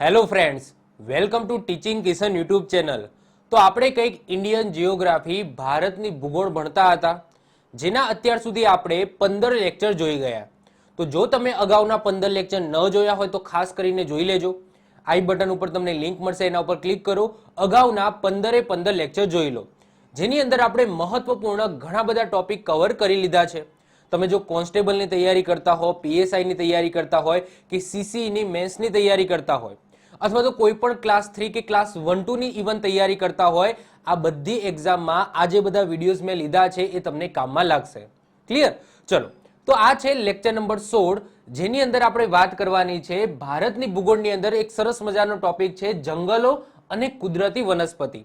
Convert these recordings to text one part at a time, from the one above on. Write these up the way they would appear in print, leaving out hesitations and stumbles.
Hello friends, welcome to teaching Kishan YouTube channel. તો આપણે કંઈક ઇન્ડિયન જીઓગ્રાફી ભારતની ભૂગોળ ભણતા હતા, જેના અત્યાર સુધી આપણે 15 લેક્ચર જોઈ ગયા. તો જો તમે અગાઉના 15 લેક્ચર ન જોયા હોય તો ખાસ કરીને જોઈ લેજો. આઈ બટન ઉપર તમને લિંક મળશે, એના ઉપર ક્લિક કરો, અગાઉના 15 લેક્ચર જોઈ લો, જેની અંદર આપણે મહત્વપૂર્ણ ઘણા બધા ટોપિક કવર કરી લીધા છે. તમે જો કોન્સ્ટેબલની તૈયારી કરતા હો, પીએસઆઈની તૈયારી કરતા હોય કે સીસીની મેન્સની તૈયારી કરતા હોય, અથવા તો કોઈ પણ ક્લાસ 3 કે ક્લાસ 1-2 ની ઇવન તૈયારી કરતા હોય, આ બધી એક્ઝામમાં આ જે બધા વિડીયોઝ મેં લીધા છે એ તમને કામમાં લાગશે. ક્લિયર? ચલો, તો આ છે લેક્ચર નંબર 16, જેની અંદર આપણે વાત કરવાની છે ભારતની ભૂગોળની અંદર એક સરસ મજાનો ટોપિક છે જંગલો અને કુદરતી વનસ્પતિ.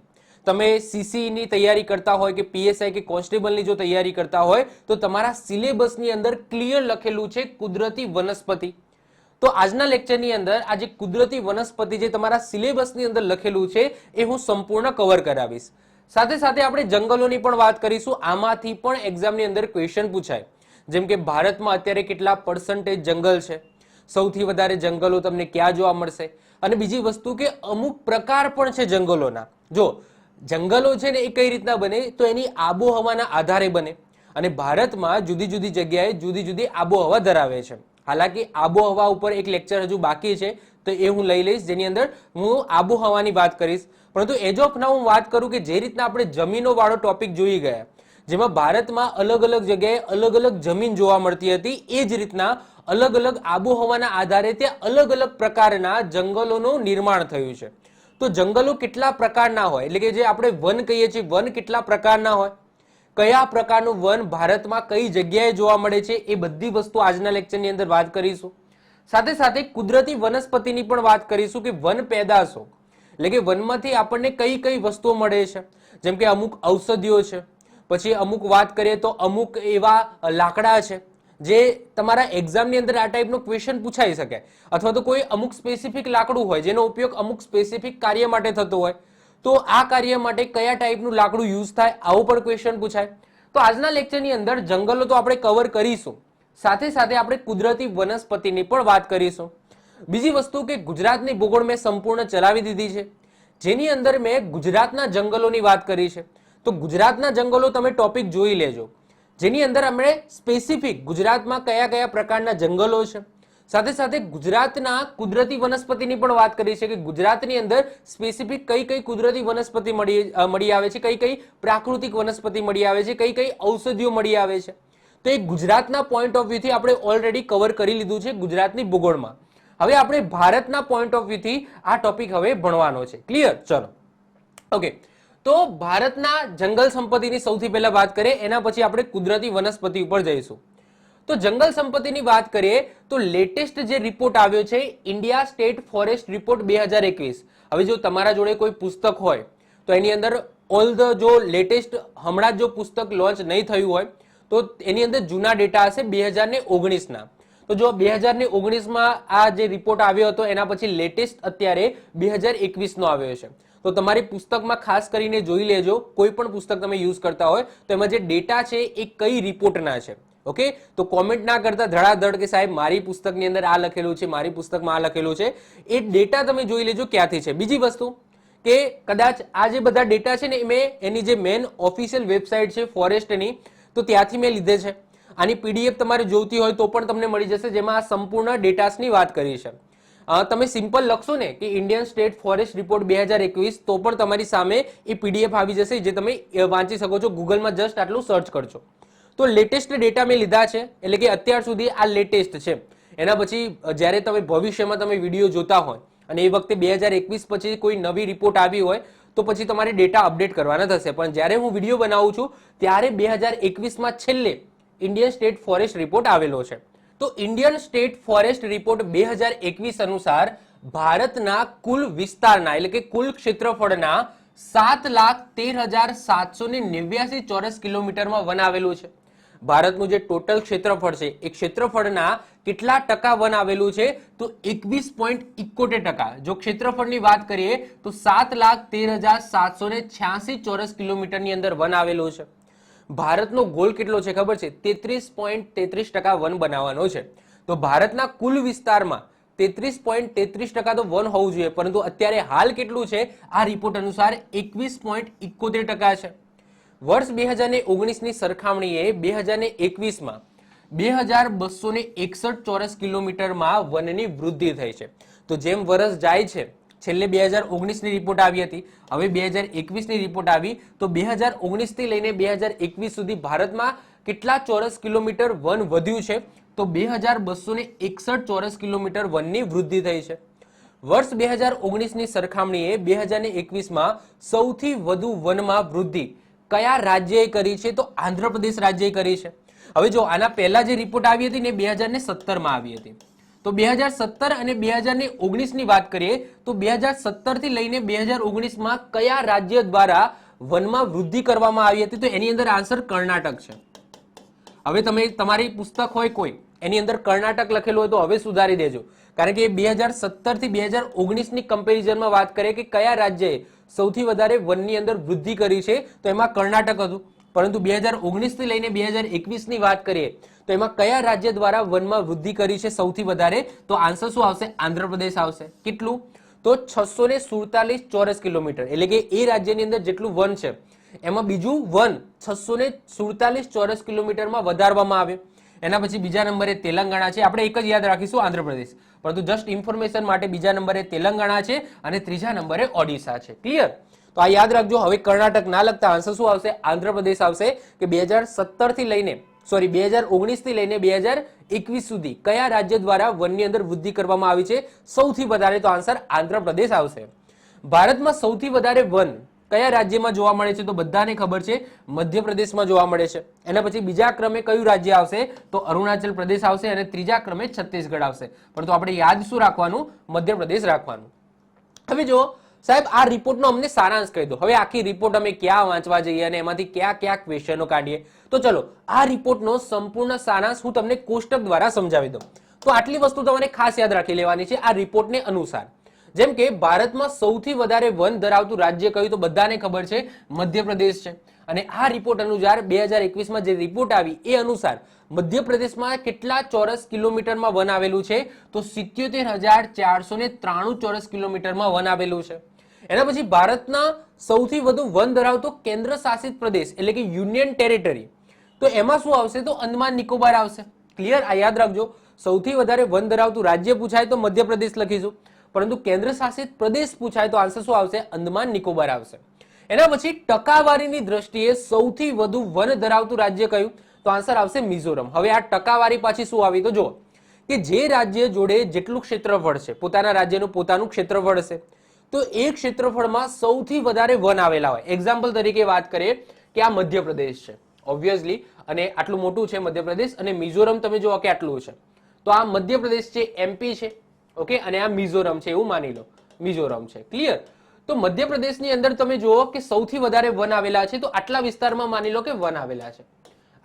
તમે સીસીની તૈયારી કરતા હોય કે પીએસઆઈ કે કોન્સ્ટેબલની જો તૈયારી કરતા હોય તો તમારા સિલેબસની અંદર ક્લિયર લખેલું છે કુદરતી વનસ્પતિ. તો આજના લેક્ચરની અંદર આ જે કુદરતી વનસ્પતિ જે તમારા સિલેબસની અંદર લખેલું છે એ હું સંપૂર્ણ કવર કરાવીશ. સાથે સાથે આપણે જંગલોની પણ વાત કરીશું. આમાંથી પણ એક્ઝામની અંદર ક્વેશ્ચન પૂછાય, જેમ કે ભારતમાં અત્યારે કેટલા % જંગલ છે, સૌથી વધારે જંગલો તમને ક્યાં જોવા મળશે, અને બીજી વસ્તુ કે અમુક પ્રકાર પણ છે જંગલોના. જો જંગલો છે ને એ કઈ રીતના બને, તો એની આબોહવાના આધારે બને, અને ભારતમાં જુદી જુદી જગ્યાએ જુદી જુદી આબોહવા ધરાવે છે. હાલાકી આબોહવા ઉપર એક લેક્ચર હજુ બાકી છે, તો એ હું લઈ લઈશ, જેની અંદર હું આબોહવાની વાત કરીશ. પરંતુ એજ ઓફ નાઉ હું વાત કરું કે જે રીતના આપણે જમીનો વાળો ટોપિક જોઈ ગયા, જેમાં ભારતમાં અલગ અલગ જગ્યાએ અલગ અલગ જમીન જોવા મળતી હતી, એ જ રીતના અલગ અલગ આબોહવાના આધારે ત્યાં અલગ અલગ પ્રકારના જંગલોનું નિર્માણ થયું છે. તો જંગલો કેટલા પ્રકારના હોય, એટલે કે જે આપણે વન કહીએ છીએ, વન કેટલા પ્રકારના હોય, કયા પ્રકારનું વન ભારતમાં કઈ જગ્યાએ જોવા મળે છે, એ બધી વસ્તુ આજના લેક્ચરની અંદર વાત કરીશું. સાથે સાથે કુદરતી વનસ્પતિની પણ વાત કરીશું કે વન પેદાશો, એટલે કે વનમાંથી આપણને કઈ કઈ વસ્તુઓ મળે છે, જેમ કે અમુક ઔષધિઓ છે, પછી અમુક વાત કરીએ તો અમુક એવા લાકડા છે જે તમારા એક્ઝામની અંદર આ ટાઈપનો ક્વેશ્ચન પૂછાઈ શકે, અથવા તો કોઈ અમુક સ્પેસિફિક લાકડું હોય જેનો ઉપયોગ અમુક સ્પેસિફિક કાર્ય માટે થતો હોય, તો આ કાર્ય માટે કયા ટાઈપનું લાકડું યુઝ થાય, આવો પણ ક્વેશ્ચન પૂછાય. તો આજના લેક્ચરની અંદર જંગલો તો આપણે કવર કરીશું, સાથે સાથે આપણે કુદરતી વનસ્પતિની પણ વાત કરીશું. બીજી વસ્તુ કે ગુજરાતની ભૂગોળ મેં સંપૂર્ણ ચલાવી દીધી છે, જેની અંદર મેં ગુજરાતના જંગલોની વાત કરી છે. તો ગુજરાતના જંગલો તમે ટોપિક જોઈ લેજો, જેની અંદર આપણે સ્પેસિફિક ગુજરાતમાં કયા કયા પ્રકારના જંગલો છે, સાથે સાથે ગુજરાતના કુદરતી વનસ્પતિની પણ વાત કરી છે કે ગુજરાતની અંદર સ્પેસિફિક કઈ કઈ કુદરતી વનસ્પતિ મળી આવે છે, કઈ કઈ પ્રાકૃતિક વનસ્પતિ મળી આવે છે, કઈ કઈ ઔષધિઓ મળી આવે છે. તો એ ગુજરાતના પોઈન્ટ ઓફ વ્યૂથી આપણે ઓલરેડી કવર કરી લીધું છે ગુજરાતની ભૂગોળમાં. હવે આપણે ભારતના પોઈન્ટ ઓફ વ્યૂથી આ ટોપિક હવે ભણવાનો છે. ક્લિયર? ચલો, ઓકે. તો ભારતના જંગલ સંપત્તિની સૌથી પહેલા વાત કરીએ, એના પછી આપણે કુદરતી વનસ્પતિ ઉપર જઈશું. તો જંગલ સંપત્તિની વાત કરીએ તો લેટેસ્ટ જે રિપોર્ટ આવ્યો છે ઇન્ડિયા સ્ટેટ ફોરેસ્ટ રિપોર્ટ 2021. હવે જો તમારા જોડે કોઈ પુસ્તક હોય તો એની અંદર ઓલ ધ જો લેટેસ્ટ હમણાં જો પુસ્તક લોન્ચ નહીં થયું હોય તો એની અંદર જૂના ડેટા હશે 2019ના. તો જો 2019માં આ જે રિપોર્ટ આવ્યો હતો એના પછી લેટેસ્ટ અત્યારે 2021નો આવ્યો છે. તો તમારી પુસ્તકમાં ખાસ કરીને જોઈ લેજો, કોઈ પણ પુસ્તક તમે યુઝ કરતા હોય તો એમાં જે ડેટા છે એ કઈ રિપોર્ટના છે. ઓકે, તો કોમેન્ટ ના કરતા ધડાધડ કે સાહેબ મારી પુસ્તકની અંદર આ લખેલું છે, મારી પુસ્તકમાં આ લખેલું છે, એ ડેટા તમે જોઈ લેજો ક્યાંથી છે. બીજી વસ્તુ કે કદાચ આ જે બધા ડેટા છે ને મેં એની જે મેન ઓફિશિયલ વેબસાઇટ છે ફોરેસ્ટની, તો ત્યાંથી મેં લીધે છે. આની પીડીએફ તમારે જોઈતી હોય તો પણ તમને મળી જશે, જેમાં આ સંપૂર્ણ ડેટાસની વાત કરી છે. તમે સિમ્પલ લખશો ને કે ઇન્ડિયન સ્ટેટ ફોરેસ્ટ રિપોર્ટ 2021 તો પણ તમારી સામે એ પીડીએફ આવી જશે, જે તમે વાંચી શકો છો. ગૂગલમાં જસ્ટ આટલું સર્ચ કરજો તો લેટેસ્ટ ડેટા મેં લીધા છે, એટલે કે અત્યાર સુધી આ લેટેસ્ટ છે. એના પછી જ્યારે તમે ભવિષ્યમાં તમે વિડીયો જોતા હોય અને એ વખતે 2021 પછી કોઈ નવી રિપોર્ટ આવી હોય તો પછી તમારે ડેટા અપડેટ કરવાના થશે. પણ જ્યારે હું વિડીયો બનાવું છું ત્યારે 2021માં છેલ્લે ઇન્ડિયન સ્ટેટ ફોરેસ્ટ રિપોર્ટ આવેલો છે. તો ઇન્ડિયન સ્ટેટ ફોરેસ્ટ રિપોર્ટ 2021 અનુસાર ભારતના કુલ વિસ્તારના એટલે કે કુલ ક્ષેત્રફળના 7,13,789 ચોરસ કિલોમીટરમાં વન આવેલું છે. ભારતનું જે ટોટલ ક્ષેત્રફળ છે એ ક્ષેત્રફળના કેટલા ટકા વન આવેલું છે? તો 21.71%. જો ક્ષેત્રફળની વાત કરીએ તો 7,13,786 ચોરસ કિલોમીટરની અંદર વન આવેલું છે. ભારતનો ગોલ કેટલો છે ખબર છે? 33.33% વન બનાવવાનો છે. તો ભારતના કુલ વિસ્તારમાં 33.33% તો વન હોવું જોઈએ, પરંતુ અત્યારે હાલ કેટલું છે આ રિપોર્ટ અનુસાર 21.71% છે. વર્ષ 2019ની સરખામણીએ 2021માં 2261 ચોરસ કિલોમીટરમાં વનની વૃદ્ધિ થઈ છે. તો જેમ વર્ષ જાય છે, છેલ્લે 2019ની રિપોર્ટ આવી હતી, હવે 2021ની રિપોર્ટ આવી, તો 2019 થી લઈને 2021 સુધી ભારતમાં કેટલા ચોરસ કિલોમીટર વન વધ્યું છે? તો 2261 ચોરસ કિલોમીટર વનની વૃદ્ધિ થઈ છે. વર્ષ 2019ની સરખામણીએ 2021માં સૌથી વધુ વનમાં વૃદ્ધિ કયા રાજ્યએ કરી છે? તો આંધ્રપ્રદેશ રાજ્યએ કરી છે. હવે જો આના પહેલા જે રિપોર્ટ આવી હતી ને 2017માં આવી હતી, તો 2017 અને 2019ની વાત કરીએ તો 2017 થી લઈને 2019માં કયા રાજ્ય દ્વારા વનમાં વૃદ્ધિ કરવામાં આવી હતી? તો એની અંદર આન્સર કર્ણાટક છે. હવે તમે તમારી પુસ્તક હોય કોઈ એની અંદર કર્ણાટક લખેલું હોય તો હવે સુધારી દેજો, કારણ કે 2017 થી 2019ની કમ્પેરિઝનમાં વાત કરીએ કે કયા રાજ્યએ સૌથી વધારે વનની અંદર વૃદ્ધિ કરી છે, તો એમાં કર્ણાટક હતું. પરંતુ 2019 થી લઈને 2021ની વાત કરીએ તો એમાં કયા રાજ્ય દ્વારા વનમાં વૃદ્ધિ કરી છે સૌથી વધારે? તો આન્સર શું આવશે? આંધ્રપ્રદેશ આવશે. કેટલું? તો 647 ચોરસ કિલોમીટર, એટલે કે એ રાજ્યની અંદર જેટલું વન છે એમાં બીજું વન 647 ચોરસ કિલોમીટરમાં વધારવામાં આવે. એના પછી બીજા નંબરે તેલંગાણા છે. આપણે એક જ યાદ રાખીશું આંધ્રપ્રદેશ, પરંતુ જસ્ટ ઇન્ફોર્મેશન માટે બીજા નંબરે તેલંગાણા છે અને ત્રીજા નંબરે ઓડિશા છે. ક્લિયર? તો આ યાદ રાખજો. હવે કર્ણાટક ના લગતા આન્સર શું આવશે? આંધ્રપ્રદેશ આવશે. કે 2017 થી લઈને 2019 થી લઈને 2021 સુધી કયા રાજ્ય દ્વારા વનની અંદર વૃદ્ધિ કરવામાં આવી છે સૌથી વધારે? તો આન્સર આંધ્રપ્રદેશ આવશે. ભારતમાં સૌથી વધારે વન કયા રાજ્યમાં જોવા મળે છે? તો બધાને ખબર છે મધ્યપ્રદેશમાં જોવા મળે છે. એના પછી બીજા ક્રમે કયું રાજ્ય આવશે? તો અરુણાચલ પ્રદેશ આવશે અને ત્રીજા ક્રમે છત્તીસગઢ આવશે. પરંતુ આપણે યાદ શું રાખવાનું? મધ્યપ્રદેશ રાખવાનું. હવે જો સાહેબ આ રિપોર્ટનો અમને સારાંશ કહી દો. હવે આખી રિપોર્ટ અમે ક્યાં વાંચવા જઈએ અને એમાંથી કયા કયા ક્વેશ્ચનો કાઢીએ? તો ચલો આ રિપોર્ટનો સંપૂર્ણ સારાંશ હું તમને કોષ્ટક દ્વારા સમજાવી દઉં. તો આટલી વસ્તુ તમારે ખાસ યાદ રાખી લેવાની છે આ રિપોર્ટને અનુસાર. જેમ કે ભારતમાં સૌથી વધારે વન ધરાવતું રાજ્ય કયું? તો બધાને ખબર છે મધ્યપ્રદેશ છે. અને આ રિપોર્ટ અનુસાર 2021માં જે રિપોર્ટ આવી એ અનુસાર મધ્યપ્રદેશમાં કેટલા ચોરસ કિલોમીટરમાં વન આવેલું છે? તો 77,493 ચોરસ કિલોમીટરમાં વન આવેલું છે. એના પછી ભારતના સૌથી વધુ વન ધરાવતો કેન્દ્ર શાસિત પ્રદેશ એટલે કે યુનિયન ટેરિટરી, તો એમાં શું આવશે? તો અંદમાન નિકોબાર આવશે. ક્લિયર? આ યાદ રાખજો. સૌથી વધારે વન ધરાવતું રાજ્ય પૂછાય તો મધ્યપ્રદેશ લખીશું, પરંતુ કેન્દ્ર શાસિત પ્રદેશ પૂછાય તો આન્સર શું આવશે? અંદમાન નિકોબાર આવશે. એના પછી ટકાવારીની દ્રષ્ટિએ સૌથી વધુ વન ધરાવતું રાજ્ય કયું? તો આન્સર આવશે મિઝોરમ. હવે આ ટકાવારી પાછી શું આવી? તો જુઓ કે જે રાજ્ય જોડે જેટલું ક્ષેત્રફળ છે, પોતાના રાજ્યનું પોતાનું ક્ષેત્રફળ હશે, તો એ ક્ષેત્રફળમાં સૌથી વધારે વન આવેલા હોય. એક્ઝામ્પલ તરીકે વાત કરીએ કે આ મધ્યપ્રદેશ છે ઓબ્વિયસલી, અને આટલું મોટું છે મધ્યપ્રદેશ, અને મિઝોરમ તમે જુઓ કે આટલું છે. તો આ મધ્યપ્રદેશ છે, એમપી છે, ઓકે, અને આ મિઝોરમ છે એવું માની લો, મિઝોરમ છે. ક્લિયર? તો મધ્યપ્રદેશની અંદર તમે જુઓ કે સૌથી વધારે વન આવેલા છે. તો આટલા વિસ્તારમાં માની લો કે વન આવેલા છે,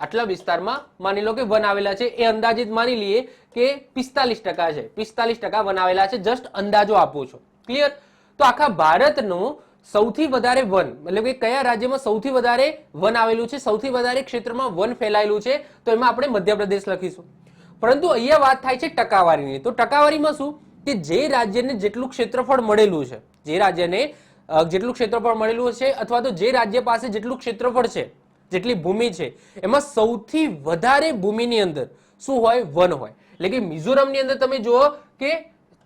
આટલા વિસ્તારમાં માની લો કે વન આવેલા છે. એ અંદાજિત માની લઈએ કે 45% છે, 45% વન આવેલા છે. જસ્ટ અંદાજો આપું છું. ક્લિયર? તો આખા ભારતનું સૌથી વધારે વન, મતલબ કે કયા રાજ્યમાં સૌથી વધારે વન આવેલું છે, સૌથી વધારે ક્ષેત્રમાં વન ફેલાયેલું છે, તો એમાં આપણે મધ્યપ્રદેશ લખીશું. પરંતુ અહીંયા વાત થાય છે ટકાવારીની. તો ટકાવારીમાં શું? કે જે રાજ્યને જેટલું ક્ષેત્રફળ મળેલું છે, જે રાજ્યને જેટલું ક્ષેત્રફળ મળેલું છે, અથવા તો જે રાજ્ય પાસે જેટલું ક્ષેત્રફળ છે, જેટલી ભૂમિ છે, એમાં સૌથી વધારે ભૂમિની અંદર શું હોય? વન હોય. એટલે કે મિઝોરમની અંદર તમે જુઓ કે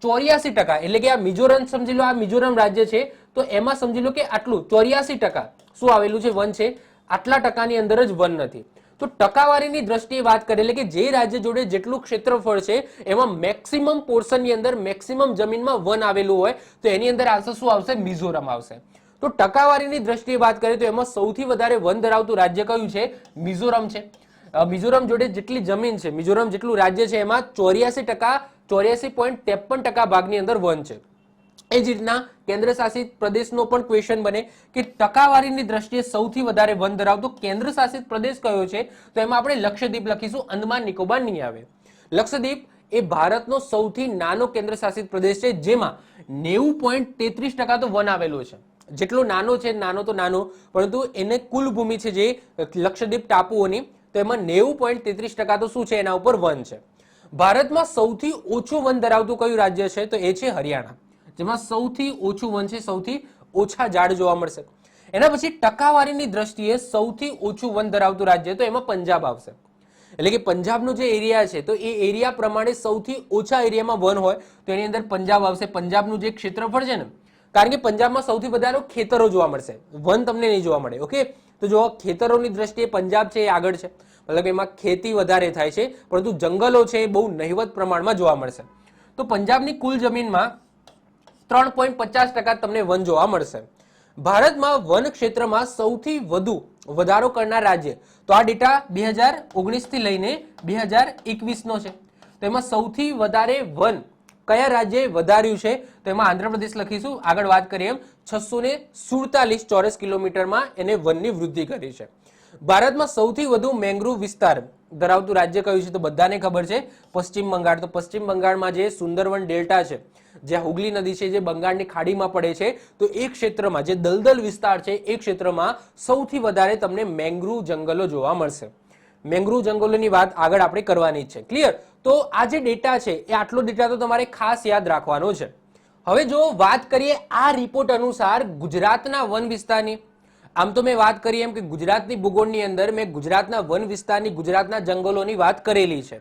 84%, એટલે કે આ મિઝોરમ સમજી લો, આ મિઝોરમ રાજ્ય છે, તો એમાં સમજી લો કે આટલું 84% શું આવેલું છે? વન છે. આટલા ટકાની અંદર જ વન નથી. તો ટકાવારીની દ્રષ્ટિએ વાત કરીએ એટલે કે જે રાજ્ય જોડે જેટલું ક્ષેત્રફળ છે એમાં મેક્સિમમ પોર્શનની અંદર મેક્સિમમ જમીનમાં વન આવેલું હોય, તો એની અંદર આન્સર શું આવશે? મિઝોરમ આવશે. તો ટકાવારીની દ્રષ્ટિએ વાત કરીએ તો એમાં સૌથી વધારે વન ધરાવતું રાજ્ય કયું છે? મિઝોરમ છે. મિઝોરમ જોડે જેટલી જમીન છે, મિઝોરમ જેટલું રાજ્ય છે, એમાં 84%, 84.53% ભાગની અંદર વન છે. એ જ રીતના કેન્દ્ર શાસિત પ્રદેશનો પણ ક્વેશ્ચન બને કે ટકાવારીની દ્રષ્ટિએ સૌથી વધારે વન ધરાવતો કેન્દ્ર શાસિત પ્રદેશ કયો છે? તો એમાં આપણે લક્ષદ્વીપ લખીશું, અંદમાન નિકોબાર નહીં આવે. લક્ષદ્વીપ એ ભારતનો સૌથી નાનો કેન્દ્ર શાસિત પ્રદેશ છે, જેમાં 90.33% તો વન આવેલું છે. જેટલો નાનો છે, નાનો તો નાનો, પરંતુ એને કુલ ભૂમિ છે જે લક્ષદ્વીપ ટાપુઓની, તો એમાં 90.33% તો શું છે? એના ઉપર વન છે. ભારતમાં સૌથી ઓછું વન ધરાવતું કયું રાજ્ય છે? તો એ છે હરિયાણા, જેમાં સૌથી ઓછું વન છે, સૌથી ઓછા ઝાડ જોવા મળશે. એના પછી ટકાવારીની દ્રષ્ટિએ સૌથી ઓછું વન ધરાવતું રાજ્ય, તો એમાં પંજાબ આવશે. એટલે કે પંજાબનો જે એરિયા છે તો એ એરિયા પ્રમાણે સૌથી ઓછા એરિયામાં વન હોય તો એની અંદર પંજાબ આવશે. પંજાબનું જે ક્ષેત્રફળ છે ને, કારણ કે પંજાબમાં સૌથી વધારે ખેતરો જોવા મળશે, વન તમને નહીં જોવા મળે. ઓકે, તો જો ખેતરોની દ્રષ્ટિએ પંજાબ છે એ આગળ છે, મતલબ એમાં ખેતી વધારે થાય છે, પરંતુ જંગલો છે એ બહુ નહિવત પ્રમાણમાં જોવા મળશે. તો પંજાબની કુલ જમીનમાં 3.50% તમને વન જોવા મળશે. ભારતમાં વન ક્ષેત્રમાં સૌથી વધુ વધારો કરનાર રાજ્ય, તો આ ડેટા 2019 થી લઈને 2021 નો છે. તો એમાં સૌથી વધારે વન કયા રાજ્યે વધાર્યું છે? તો એમાં આંધ્રપ્રદેશ લખીશું. આગળ વાત કરીએ એમ 647 ચોરસ કિલોમીટરમાં એને વનની વૃદ્ધિ કરી છે. ભારતમાં સૌથી વધુ મેંગ્રુવ વિસ્તાર ધરાવતું રાજ્ય કયું છે? તો બધાને ખબર છે, પશ્ચિમ બંગાળ. તો પશ્ચિમ બંગાળમાં જે સુંદરવન ડેલ્ટા છે, જ્યાં હુગલી નદી છે જે બંગાળની ખાડીમાં પડે છે, તો એ ક્ષેત્રમાં જે દલદલ વિસ્તાર છે એ ક્ષેત્રમાં સૌથી વધારે તમને મેંગ્રુવ જંગલો જોવા મળશે. મેંગ્રુવ જંગલોની વાત આગળ આપણે કરવાની છે. ક્લિયર? તો આ જે ડેટા છે એ આટલો ડેટા તો તમારે ખાસ યાદ રાખવાનો છે. હવે જો વાત કરીએ આ રિપોર્ટ અનુસાર ગુજરાતના વન વિસ્તારની, આમ તો મેં વાત કરી એમ કે ગુજરાતની ભૂગોળની અંદર મેં ગુજરાતના વન વિસ્તારની, ગુજરાતના જંગલોની વાત કરેલી છે,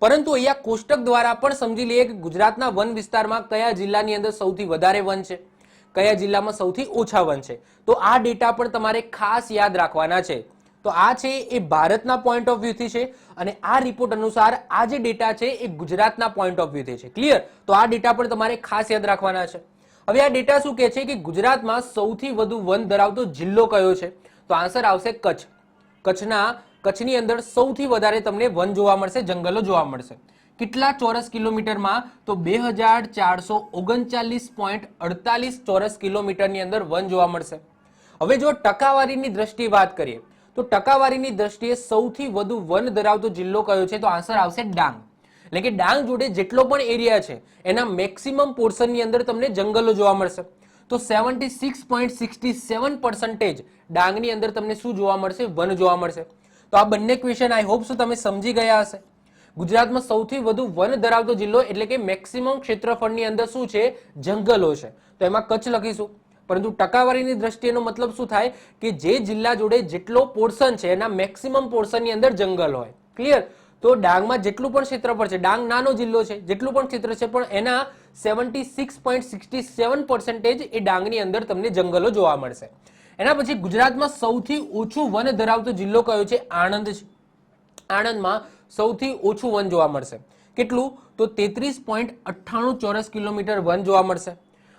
પરંતુ અહીંયા કોષ્ટક દ્વારા પણ સમજી લઈએ કે ગુજરાતના વન વિસ્તારમાં કયા જિલ્લાની અંદર સૌથી વધારે વન છે, કયા જિલ્લામાં સૌથી ઓછા વન છે. તો આ ડેટા પણ તમારે ખાસ યાદ રાખવાના છે. તો આ છે એ ભારતના પોઈન્ટ ઓફ વ્યૂથી છે, અને આ રિપોર્ટ અનુસાર આ જે ડેટા છે એ ગુજરાતના પોઈન્ટ ઓફ વ્યૂથી છે. ક્લિયર? તો આ ડેટા પણ તમારે ખાસ યાદ રાખવાના છે. હવે આ ડેટા શું કહે છે કે ગુજરાતમાં સૌથી વધુ વન ધરાવતો જિલ્લો કયો છે? તો આન્સર આવશે કચ્છ. કચ્છની અંદર સૌથી વધારે તમને વન જોવા મળશે, જંગલો જોવા મળશે. કેટલા ચોરસ કિલોમીટરમાં? તો 2439.48 ચોરસ કિલોમીટરની અંદર વન જોવા મળશે. હવે જો ટકાવારીની દ્રષ્ટિએ વાત કરીએ તો ટકાવારીની દ્રષ્ટિએ સૌથી વધુ વન ધરાવતો જિલ્લો કયો છે? તો આન્સર આવશે ડાંગ. એટલે કે ડાંગ જોડે જેટલો પણ એરિયા છે એના મેક્સિમમ પોર્શનની અંદર તમને જંગલો જોવા મળશે. તો 76.67% ડાંગની અંદર તમને શું જોવા મળશે? વન જોવા મળશે. તો આ બંને ક્વેશ્ચન આઈ હોપ તમે સમજી ગયા હશે. ગુજરાતમાં સૌથી વધુ વન ધરાવતો જિલ્લો એટલે કે મેક્સિમમ ક્ષેત્રફળની અંદર શું છે? જંગલો છે. તો એમાં કચ્છ લખીશું. પરંતુ ટકાવારીની દ્રષ્ટિએનો મતલબ શું થાય કે જે જિલ્લા જોડે જેટલો પોર્શન છે એના મેક્સિમમ પોર્શનની અંદર જંગલ હોય. ક્લિયર? તો ડાંગમાં જેટલું પણ ક્ષેત્રફળ છે, ડાંગ નાનો જિલ્લો છે, જેટલું પણ ક્ષેત્ર છે પણ એના 76.67% એ ડાંગની અંદર તમને જંગલો જોવા મળશે. એના પછી ગુજરાતમાં સૌથી ઓછું વન ધરાવતો જિલ્લો કયો છે? આણંદ છે. આણંદમાં સૌથી ઓછું વન જોવા મળશે. કેટલું? તો 33.98 ચોરસ કિલોમીટર વન જોવા મળશે.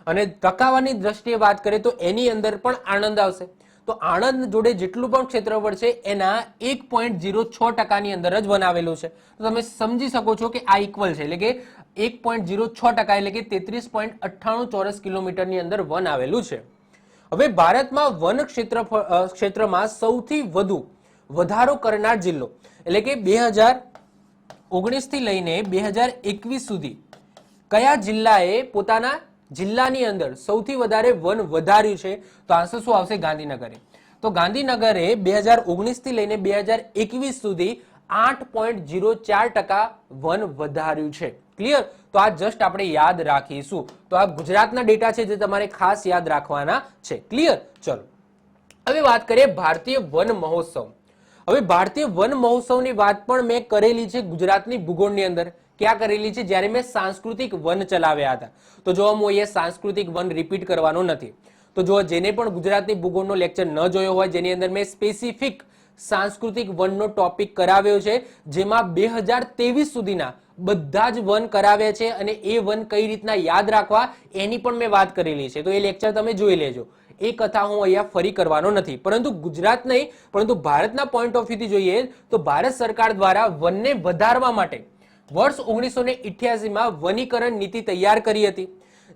અને ટકાવારીની દ્રષ્ટિએ વાત કરીએ તો એની અંદર પણ આણંદ આવશે. તો આણંદ જોડે જેટલું પણ ક્ષેત્રફળ છે એના 1.06% અંદર જ વન આવેલું છે. તો તમે સમજી શકો છો કે આ ઇક્વલ છે, એટલે કે 1.06% એટલે કે 33.98 ચોરસ કિલોમીટરની અંદર વન આવેલું છે. હવે ભારતમાં વન ક્ષેત્રમાં સૌથી વધુ વધારો કરનાર જિલ્લો એટલે કે 2019 થી લઈને 2021 સુધી કયા જિલ્લાએ પોતાના જિલ્લાની અંદર સૌથી વધારે વન વધાર્યું છે? તો આન્સર શું આવશે? ગાંધીનગરે. તો ગાંધીનગરે 2019 થી લઈને 2021 સુધી 8.04% વન વધાર્યું છે. ક્લિયર? તો આ જસ્ટ આપણે યાદ રાખીશું. તો આ ગુજરાતના ડેટા છે જે તમારે ખાસ યાદ રાખવાના છે. ક્લિયર? ચલો હવે વાત કરીએ ભારતીય વન મહોત્સવ. હવે ભારતીય વન મહોત્સવની વાત પણ મેં કરેલી છે ગુજરાતની ભૂગોળની અંદર. ક્યાં કરેલી છે? જ્યારે મેં સાંસ્કૃતિક વન ચલાવ્યા હતા. તો જો હું અહીંયા સાંસ્કૃતિક વન રિપીટ કરવાનો નથી. તો જો જેને પણ ગુજરાતની ભૂગોળનો લેક્ચર ન જોયો હોય, જેની અંદર મેં સ્પેસિફિક સાંસ્કૃતિક વનનો ટોપિક કરાવ્યો છે, જેમાં 2023 સુધીના બધા જ વન કરાવ્યા છે અને એ વન કઈ રીતના યાદ રાખવા એની પણ મેં વાત કરેલી છે. તો એ લેક્ચર તમે જોઈ લેજો. એ કથા હું અહીંયા ફરી કરવાનો નથી. પરંતુ ગુજરાત નહીં, પરંતુ ભારતના પોઈન્ટ ઓફ વ્યૂથી જોઈએ તો ભારત સરકાર દ્વારા વનને વધારવા માટે વર્ષ 1988માં વનીકરણ નીતિ તૈયાર કરી હતી,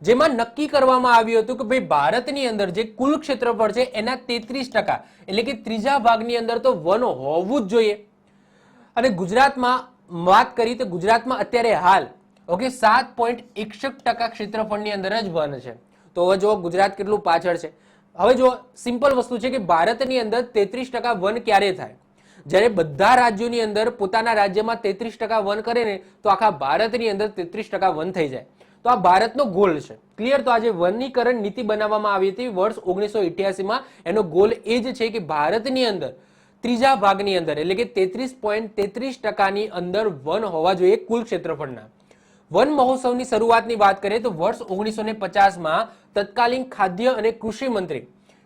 જેમાં નક્કી કરવામાં આવ્યું હતું કે ભાઈ ભારતની અંદર જે કુલ ક્ષેત્રફળ છે એના 33% એટલે કે ત્રીજા ભાગની અંદર તો વન હોવું જ જોઈએ. અને ગુજરાતમાં વાત કરી તો ગુજરાતમાં અત્યારે હાલ 7.61% ક્ષેત્રફળની અંદર જ વન છે. તો હવે જો ગુજરાત કેટલું પાછળ છે. હવે જો સિમ્પલ વસ્તુ છે કે ભારતની અંદર 33% વન ક્યારે થાય? જ્યારે બધા રાજ્યોની અંદર પોતાના રાજ્યમાં 33% વન કરે ને તો આખા ભારતની અંદર 33% વન થઈ જાય. તો આ ભારતનો ગોલ છે. ક્લિયર? તો આજે વનીકરણ નીતિ બનાવવામાં આવી હતી વર્ષ 1988માં. એનો ગોલ એ જ છે કે ભારતની અંદર ત્રીજા ભાગની અંદર એટલે કે 33.33%ની અંદર વન હોવા જોઈએ કુલ ક્ષેત્રફળના. વન મહોત્સવની શરૂઆતની વાત કરીએ તો વર્ષ 1950માં તત્કાલીન ખાદ્ય અને કૃષિ મંત્રી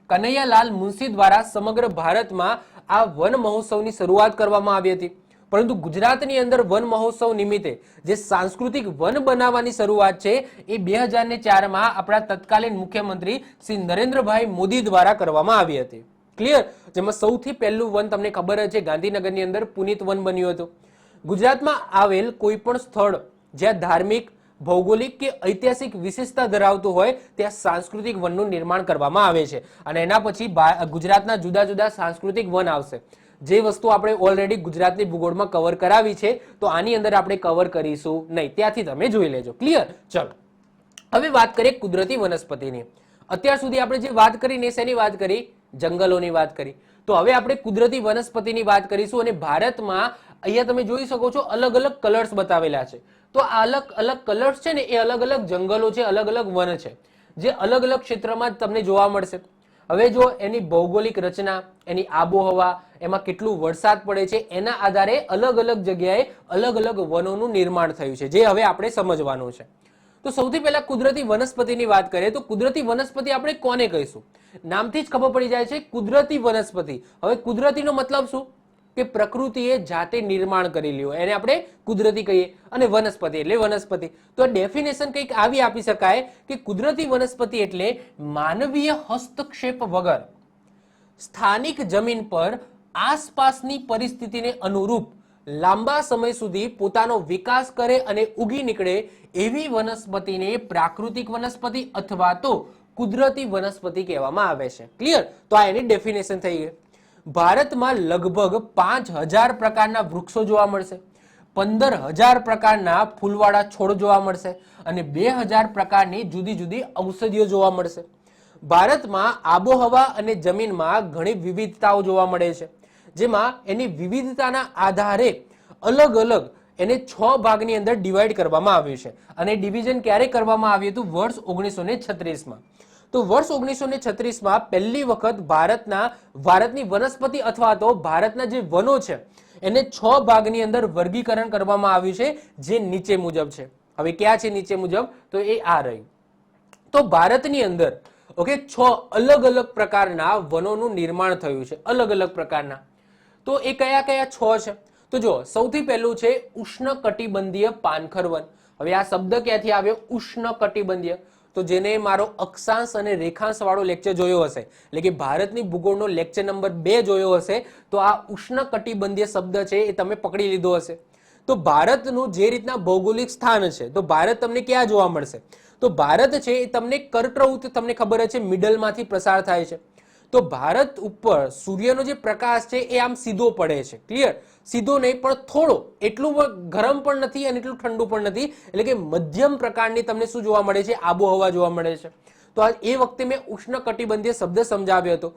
કનૈયાલાલ મુનશી દ્વારા સમગ્ર ભારતમાં આ વન મહોત્સવની શરૂઆત કરવામાં આવી હતી. પરંતુ ગુજરાતની અંદર વન મહોત્સવ નિમિત્તે જે સાંસ્કૃતિક વન બનાવવાની શરૂઆત છે એ 2004માં આપણા તત્કાલીન મુખ્યમંત્રી શ્રી નરેન્દ્રભાઈ મોદી દ્વારા કરવામાં આવી હતી. ક્લિયર? જેમાં સૌથી પહેલું વન તમને ખબર છે ગાંધીનગરની અંદર પુનિત વન બન્યું હતું. ગુજરાતમાં આવેલ કોઈ પણ સ્થળ જ્યાં ધાર્મિક, ભૌગોલિક કે ઐતિહાસિક વિશેષતા ધરાવતું હોય ત્યાં સાંસ્કૃતિક વનનું નિર્માણ કરવામાં આવે છે. અને એના પછી ગુજરાતના જુદા જુદા સાંસ્કૃતિક વન આવશે. જે વસ્તુ આપણે ઓલરેડી ગુજરાતની ભૂગોળમાં કવર કરાવી છે તો આની અંદર આપણે કવર કરીશું નહીં. ત્યાંથી તમે જોઈ લેજો. ક્લિયર? ચલો હવે વાત કરીએ કુદરતી વનસ્પતિની. અત્યાર સુધી આપણે જે વાત કરી ને શેની વાત કરી? જંગલોની વાત કરી. તો હવે આપણે કુદરતી વનસ્પતિની વાત કરીશું. અને ભારતમાં અહીંયા તમે જોઈ શકો છો અલગ અલગ કલર્સ બતાવેલા છે. તો આ અલગ અલગ કલર્સ છે ને એ અલગ અલગ જંગલો છે, અલગ અલગ વન છે, જે અલગ અલગ ક્ષેત્રમાં તમને જોવા મળશે. હવે જો એની ભૌગોલિક રચના, એની આબોહવા, એમાં કેટલું વરસાદ પડે છે એના આધારે અલગ અલગ જગ્યાએ અલગ અલગ વનોનું નિર્માણ થયું છે, જે હવે આપણે સમજવાનું છે. તો સૌથી પહેલા કુદરતી વનસ્પતિની વાત કરીએ તો કુદરતી વનસ્પતિ આપણે કોને કહીશું? નામથી જ ખબર પડી જાય છે કુદરતી વનસ્પતિ. હવે કુદરતીનો મતલબ શું? કે પ્રકૃતિએ જાતે નિર્માણ કરી લ્યો એને આપણે કુદરતી કહીએ. અને વનસ્પતિ એટલે વનસ્પતિ. તો ડેફિનેશન કંઈક આવી આપી શકાય કે કુદરતી વનસ્પતિ એટલે માનવીય હસ્તક્ષેપ વગર સ્થાનિક જમીન પર આસપાસની પરિસ્થિતિને અનુરૂપ લાંબા સમય સુધી પોતાનો વિકાસ કરે અને ઉગી નીકળે એવી વનસ્પતિને પ્રાકૃતિક વનસ્પતિ અથવા તો કુદરતી વનસ્પતિ કહેવામાં આવે છે. ક્લિયર? તો આ એની ડેફિનેશન થઈ ગઈ. ભારતમાં લગભગ 5000 પ્રકારના વૃક્ષો જોવા મળશે, 15000 પ્રકારના ફૂલવાળા છોડ જોવા મળશે અને 2000 પ્રકારની જુદી જુદી ઔષધિઓ જોવા મળશે. ભારતમાં આબોહવા અને જમીનમાં ઘણી વિવિધતાઓ જોવા મળે છે, જેમાં એની વિવિધતાના આધારે અલગ અલગ એને 6 ભાગની અંદર ડિવાઈડ કરવામાં આવ્યું છે. અને ડિવિઝન ક્યારે કરવામાં આવ્યું હતું? વર્ષ 1936માં. તો વર્ષ 1936માં પહેલી વખત ભારતની વનસ્પતિ અથવા તો ભારતના જે વનો છે એને 6 ભાગની અંદર વર્ગીકરણ કરવામાં આવ્યું છે, જે નીચે મુજબ છે. હવે ક્યાં છે નીચે મુજબ? તો એ આ રહ્યું. તો ભારતની અંદર ઓકે 6 અલગ અલગ પ્રકારના વનોનું નિર્માણ થયું છે, અલગ અલગ પ્રકારના. તો એ કયા કયા 6 છે? તો જો સૌથી પહેલું છે ઉષ્ણકટિબંધીય પાનખર વન. હવે આ શબ્દ ક્યાંથી આવ્યો? ઉષ્ણકટિબંધીય. તો જેને મારો અક્ષાંશ અને રેખાંશ વાળો લેક્ચર જોયો હશે એટલે કે ભારતની ભૂગોળનો લેક્ચર નંબર 2 જોયો હશે તો આ ઉષ્ણકટિબંધીય શબ્દ છે એ તમે પકડી લીધો હશે. તો ભારતનું જે રીતના ભૌગોલિક સ્થાન છે તો ભારત તમને ક્યાં જોવા મળશે? તો ભારત છે એ તમને કર્કવૃત્ત તમને ખબર છે મિડલમાંથી પ્રસાર થાય છે. તો ભારત ઉપર સૂર્યનો જે પ્રકાશ છે એ આમ સીધો પડે છે. ક્લિયર? સીધો નહીં પણ થોડો, એટલું ગરમ પણ નથી અને એટલું ઠંડુ પણ નથી, એટલે કે મધ્યમ પ્રકારની તમને શું જોવા મળે છે? આબોહવા જોવા મળે છે. તો એ વખતે મેં ઉષ્ણકટિબંધીય શબ્દ સમજાવ્યો હતો.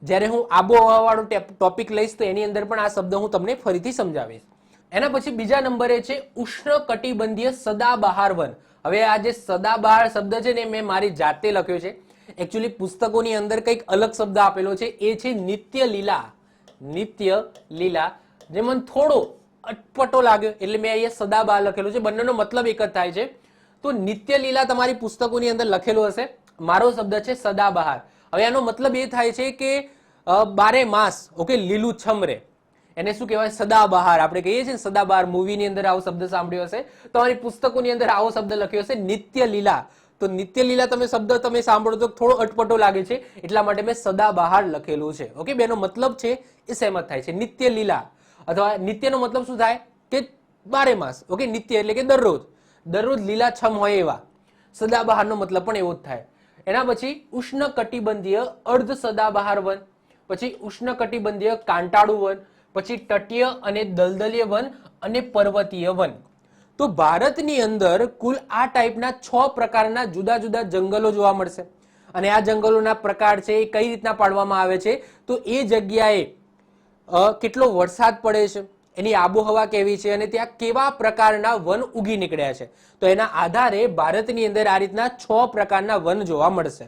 જ્યારે હું આબોહવા વાળો ટોપિક લઈશ તો એની અંદર પણ આ શબ્દ હું તમને ફરીથી સમજાવીશ. એના પછી બીજા નંબરે છે ઉષ્ણકટિબંધીય સદાબહાર વન. હવે આ જે સદાબહાર શબ્દ છે ને મેં મારી જાતે લખ્યો છે. એકચ્યુઅલી પુસ્તકોની અંદર કંઈક અલગ શબ્દ આપેલો છે, એ છે નિત્ય લીલા. નિત્ય લીલા જે મને થોડો અટપટો લાગ્યો એટલે મેં અહીંયા સદાબહાર લખેલું છે. બંનેનો મતલબ એક જ થાય છે. તો નિત્ય લીલા તમારી પુસ્તકોની અંદર લખેલું હશે, મારો શબ્દ છે સદાબહાર. હવે આનો મતલબ એ થાય છે કે બારે માસ ઓકે લીલું છમ રે, એને શું કહેવાય? સદાબહાર. આપણે કહીએ છીએ ને સદાબહાર, મૂવીની અંદર આવો શબ્દ સાંભળ્યો હશે, તમારી પુસ્તકોની અંદર આવો શબ્દ લખ્યો હશે નિત્ય લીલા. તો નિત્ય લીલા શબ્દ તમે સાંભળો તો થોડો અટપટો લાગે છે, એટલા માટે મેં સદાબહાર લખેલું છે. ઓકે, બેનો મતલબ છે એ સહેમત થાય છે. નિત્ય લીલા અથવા નિત્યનો મતલબ શું થાય? કે બારે માસ. ઓકે, નિત્ય એટલે કે દરરોજ લીલા છમ હોય એવા. સદાબહારનો મતલબ પણ એવો જ થાય. એના પછી ઉષ્ણકટિબંધીય અર્ધ સદાબહાર વન, પછી ઉષ્ણકટિબંધીય કાંટાળુ વન, પછી તટીય અને દલદલીય વન અને પર્વતીય વન. તો ભારતની અંદર કુલ આ ટાઈપના 6 પ્રકારના જુદા જુદા જંગલો જોવા મળશે. અને આ જંગલોના પ્રકાર છે એ કઈ રીતના પાડવામાં આવે છે? તો એ જગ્યાએ કેટલો વરસાદ પડે છે, એની આબોહવા કેવી છે અને ત્યાં કેવા પ્રકારના વન ઉગી નીકળ્યા છે. તો એના આધારે ભારતની અંદર આ રીતના 6 પ્રકારના વન જોવા મળશે.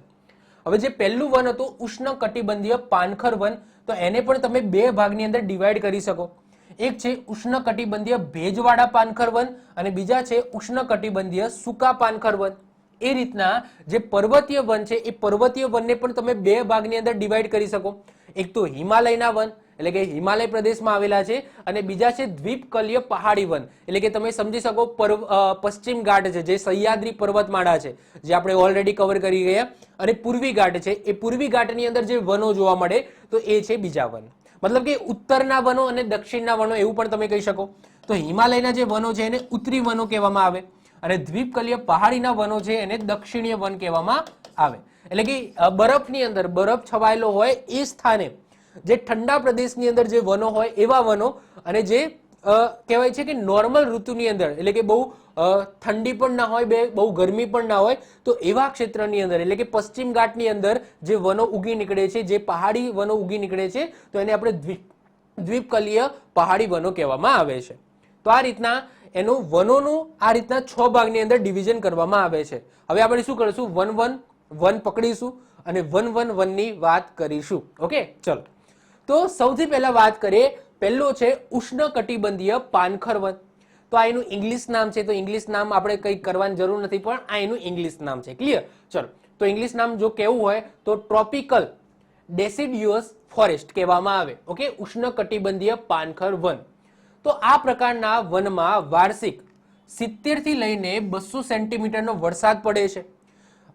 હવે જે પહેલું વન હતું ઉષ્ણકટિબંધીય પાનખર વન, તો એને પણ તમે 2 ભાગની અંદર ડિવાઈડ કરી શકો. એક છે ઉષ્ણકટિબંધીય ભેજવાળા પાનખર વન અને બીજા છે ઉષ્ણકટિબંધીય સૂકા પાનખર વન. એ રીતના જે પર્વતીય વન છે એ પર્વતીય વનને પણ તમે 2 ભાગની અંદર ડિવાઈડ કરી શકો. એક તો હિમાલયના વન એટલે કે હિમાલય પ્રદેશમાં આવેલા છે અને બીજા છે દ્વીપકલ્ય પહાડી વન એટલે કે તમે સમજી શકો પશ્ચિમ ઘાટ છે જે સહ્યાદ્રી પર્વતમાળા છે જે આપણે ઓલરેડી કવર કરી ગયા, અને પૂર્વી ઘાટ છે એ પૂર્વી ઘાટની અંદર જે વનો જોવા મળે તો એ છે બીજા વન. મતલબ કે ઉત્તરના વનો અને દક્ષિણના વનો એવું પણ તમે કહી શકો. તો હિમાલયના જે વનો છે એને ઉત્તરી વનો કહેવામાં આવે અને દ્વીપકલ્ય પહાડીના વનો છે એને દક્ષિણીય વન કહેવામાં આવે. એટલે કે બરફની અંદર બરફ છવાયેલો હોય એ સ્થાને જે ઠંડા પ્રદેશની અંદર જે વનો હોય એવા વનો, અને જે કહેવાય છે કે નોર્મલ ઋતુની અંદર એટલે કે બહુ ઠંડી પણ ના હોય બહુ ગરમી પણ ના હોય તો એવા ક્ષેત્રની અંદર એટલે કે પશ્ચિમ ઘાટની અંદર જે વનો ઉગી નીકળે છે, જે પહાડી વનો ઉગી નીકળે છે તો એને આપણે દ્વીપકલ્ય પહાડી વનો કહેવામાં આવે છે. તો આ રીતના એનું વનોનું આ રીતના 6 ભાગની અંદર ડિવિઝન કરવામાં આવે છે. હવે આપણે શું કરીશું, વન પકડીશું અને વનની વાત કરીશું. ઓકે, ચલો. તો સૌથી પહેલા વાત કરીએ, પહેલો છે ઉષ્ણકટિબંધીય પાનખર વન. તો આ એનું ઇંગ્લિશ નામ છે, તો ઇંગ્લિશ નામ આપણે કંઈ કરવાની જરૂર નથી, પણ આ એનું ઇંગ્લિશ નામ છે. ક્લિયર? ચલો, તો ઇંગ્લિશ નામ જો કેવું હોય તો ટ્રોપિકલ ડેસિડ્યુઅસ ફોરેસ્ટ કહેવામાં આવે. ઓકે, ઉષ્ણકટિબંધીય પાનખર વન. તો આ પ્રકારના વનમાં વાર્ષિક 70 થી લઈને 200 સેન્ટીમીટરનો વરસાદ પડે છે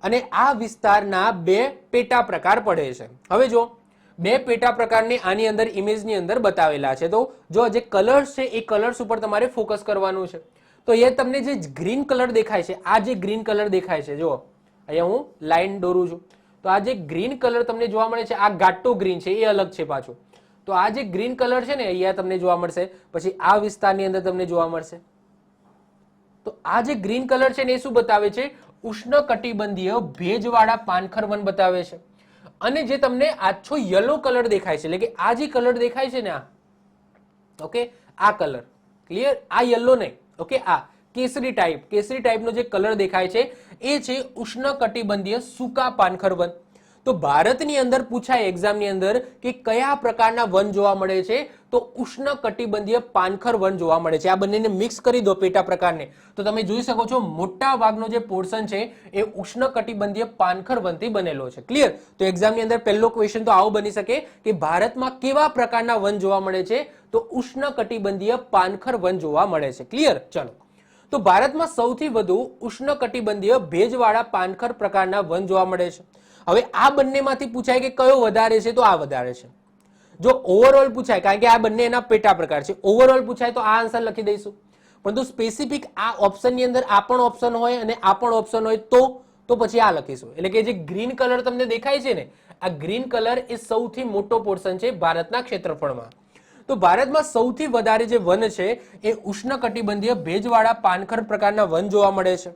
અને આ વિસ્તારના 2 પેટા પ્રકાર પડે છે. હવે જો 2 પેટા પ્રકારની આની અંદર ઇમેજની અંદર બતાવેલા છે. તો જો જે કલર્સ છે એ કલર્સ ઉપર તમારે ફોકસ કરવાનું છે. તો એ તમને જે ગ્રીન કલર દેખાય છે, આ જે ગ્રીન કલર દેખાય છે, જો અહીંયા હું લાઈન દોરું છું, તો આ જે ગ્રીન કલર તમને જોવા મળે છે આ ઘાટો ગ્રીન છે, એ અલગ છે પાછું. તો આ જે ગ્રીન કલર છે ને અહીંયા તમને જોવા મળશે, પછી આ વિસ્તારની અંદર તમને જોવા મળશે. તો આ જે ગ્રીન કલર છે ને એ શું બતાવે છે, ઉષ્ણકટિબંધીય ભેજવાળા પાનખર વન બતાવે છે. અને જે તમને આછો યલો કલર દેખાય છે એટલે કે આ જે કલર દેખાય છે ને આ, ઓકે, આ કલર ક્લિયર, આ યલો નહીં, ઓકે, આ કેસરી ટાઈપનો જે કલર દેખાય છે એ છે ઉષ્ણકટિબંધીય સૂકા પાનખર વન. તો ભારતની અંદર પૂછાય એક્ઝામની અંદર કે કયા પ્રકારના વન જોવા મળે છે, તો ઉષ્ણકટિબંધીય પાનખર વન જોવા મળે છે. આ બંનેને મિક્સ કરી દો પેટા પ્રકારને તો તમે જોઈ શકો છો મોટા ભાગનો જે પોર્શન છે એ ઉષ્ણકટિબંધીય પાનખર વનથી બનેલો છે. ક્લિયર? તો એક્ઝામની અંદર પહેલો ક્વેશ્ચન તો આવો બની શકે કે ભારતમાં કેવા પ્રકારના વન જોવા મળે છે, તો ઉષ્ણકટિબંધીય પાનખર વન જોવા મળે છે. ક્લિયર? ચલો, તો ભારતમાં સૌથી વધુ ઉષ્ણકટિબંધીય ભેજવાળા પાનખર પ્રકારના વન જોવા મળે છે. હવે આ બંનેમાંથી પૂછાય કે કયો વધારે છે, તો આ વધારે છે. જો ઓવરઓલ પૂછાય, કારણ કે આ બંને એના પેટા પ્રકાર છે, ઓવરઓલ પૂછાય તો આ આન્સર લખી દઈશું. પરંતુ સ્પેસિફિક આ ઓપ્શનની અંદર આ પણ ઓપ્શન હોય અને આ પણ ઓપ્શન હોય તો પછી આ લખીશું. એટલે કે જે ગ્રીન કલર તમને દેખાય છે ને, આ ગ્રીન કલર એ સૌથી મોટો પોર્શન છે ભારતના ક્ષેત્રફળમાં. તો ભારતમાં સૌથી વધારે જે વન છે એ ઉષ્ણકટિબંધીય ભેજવાળા પાનખર પ્રકારના વન જોવા મળે છે.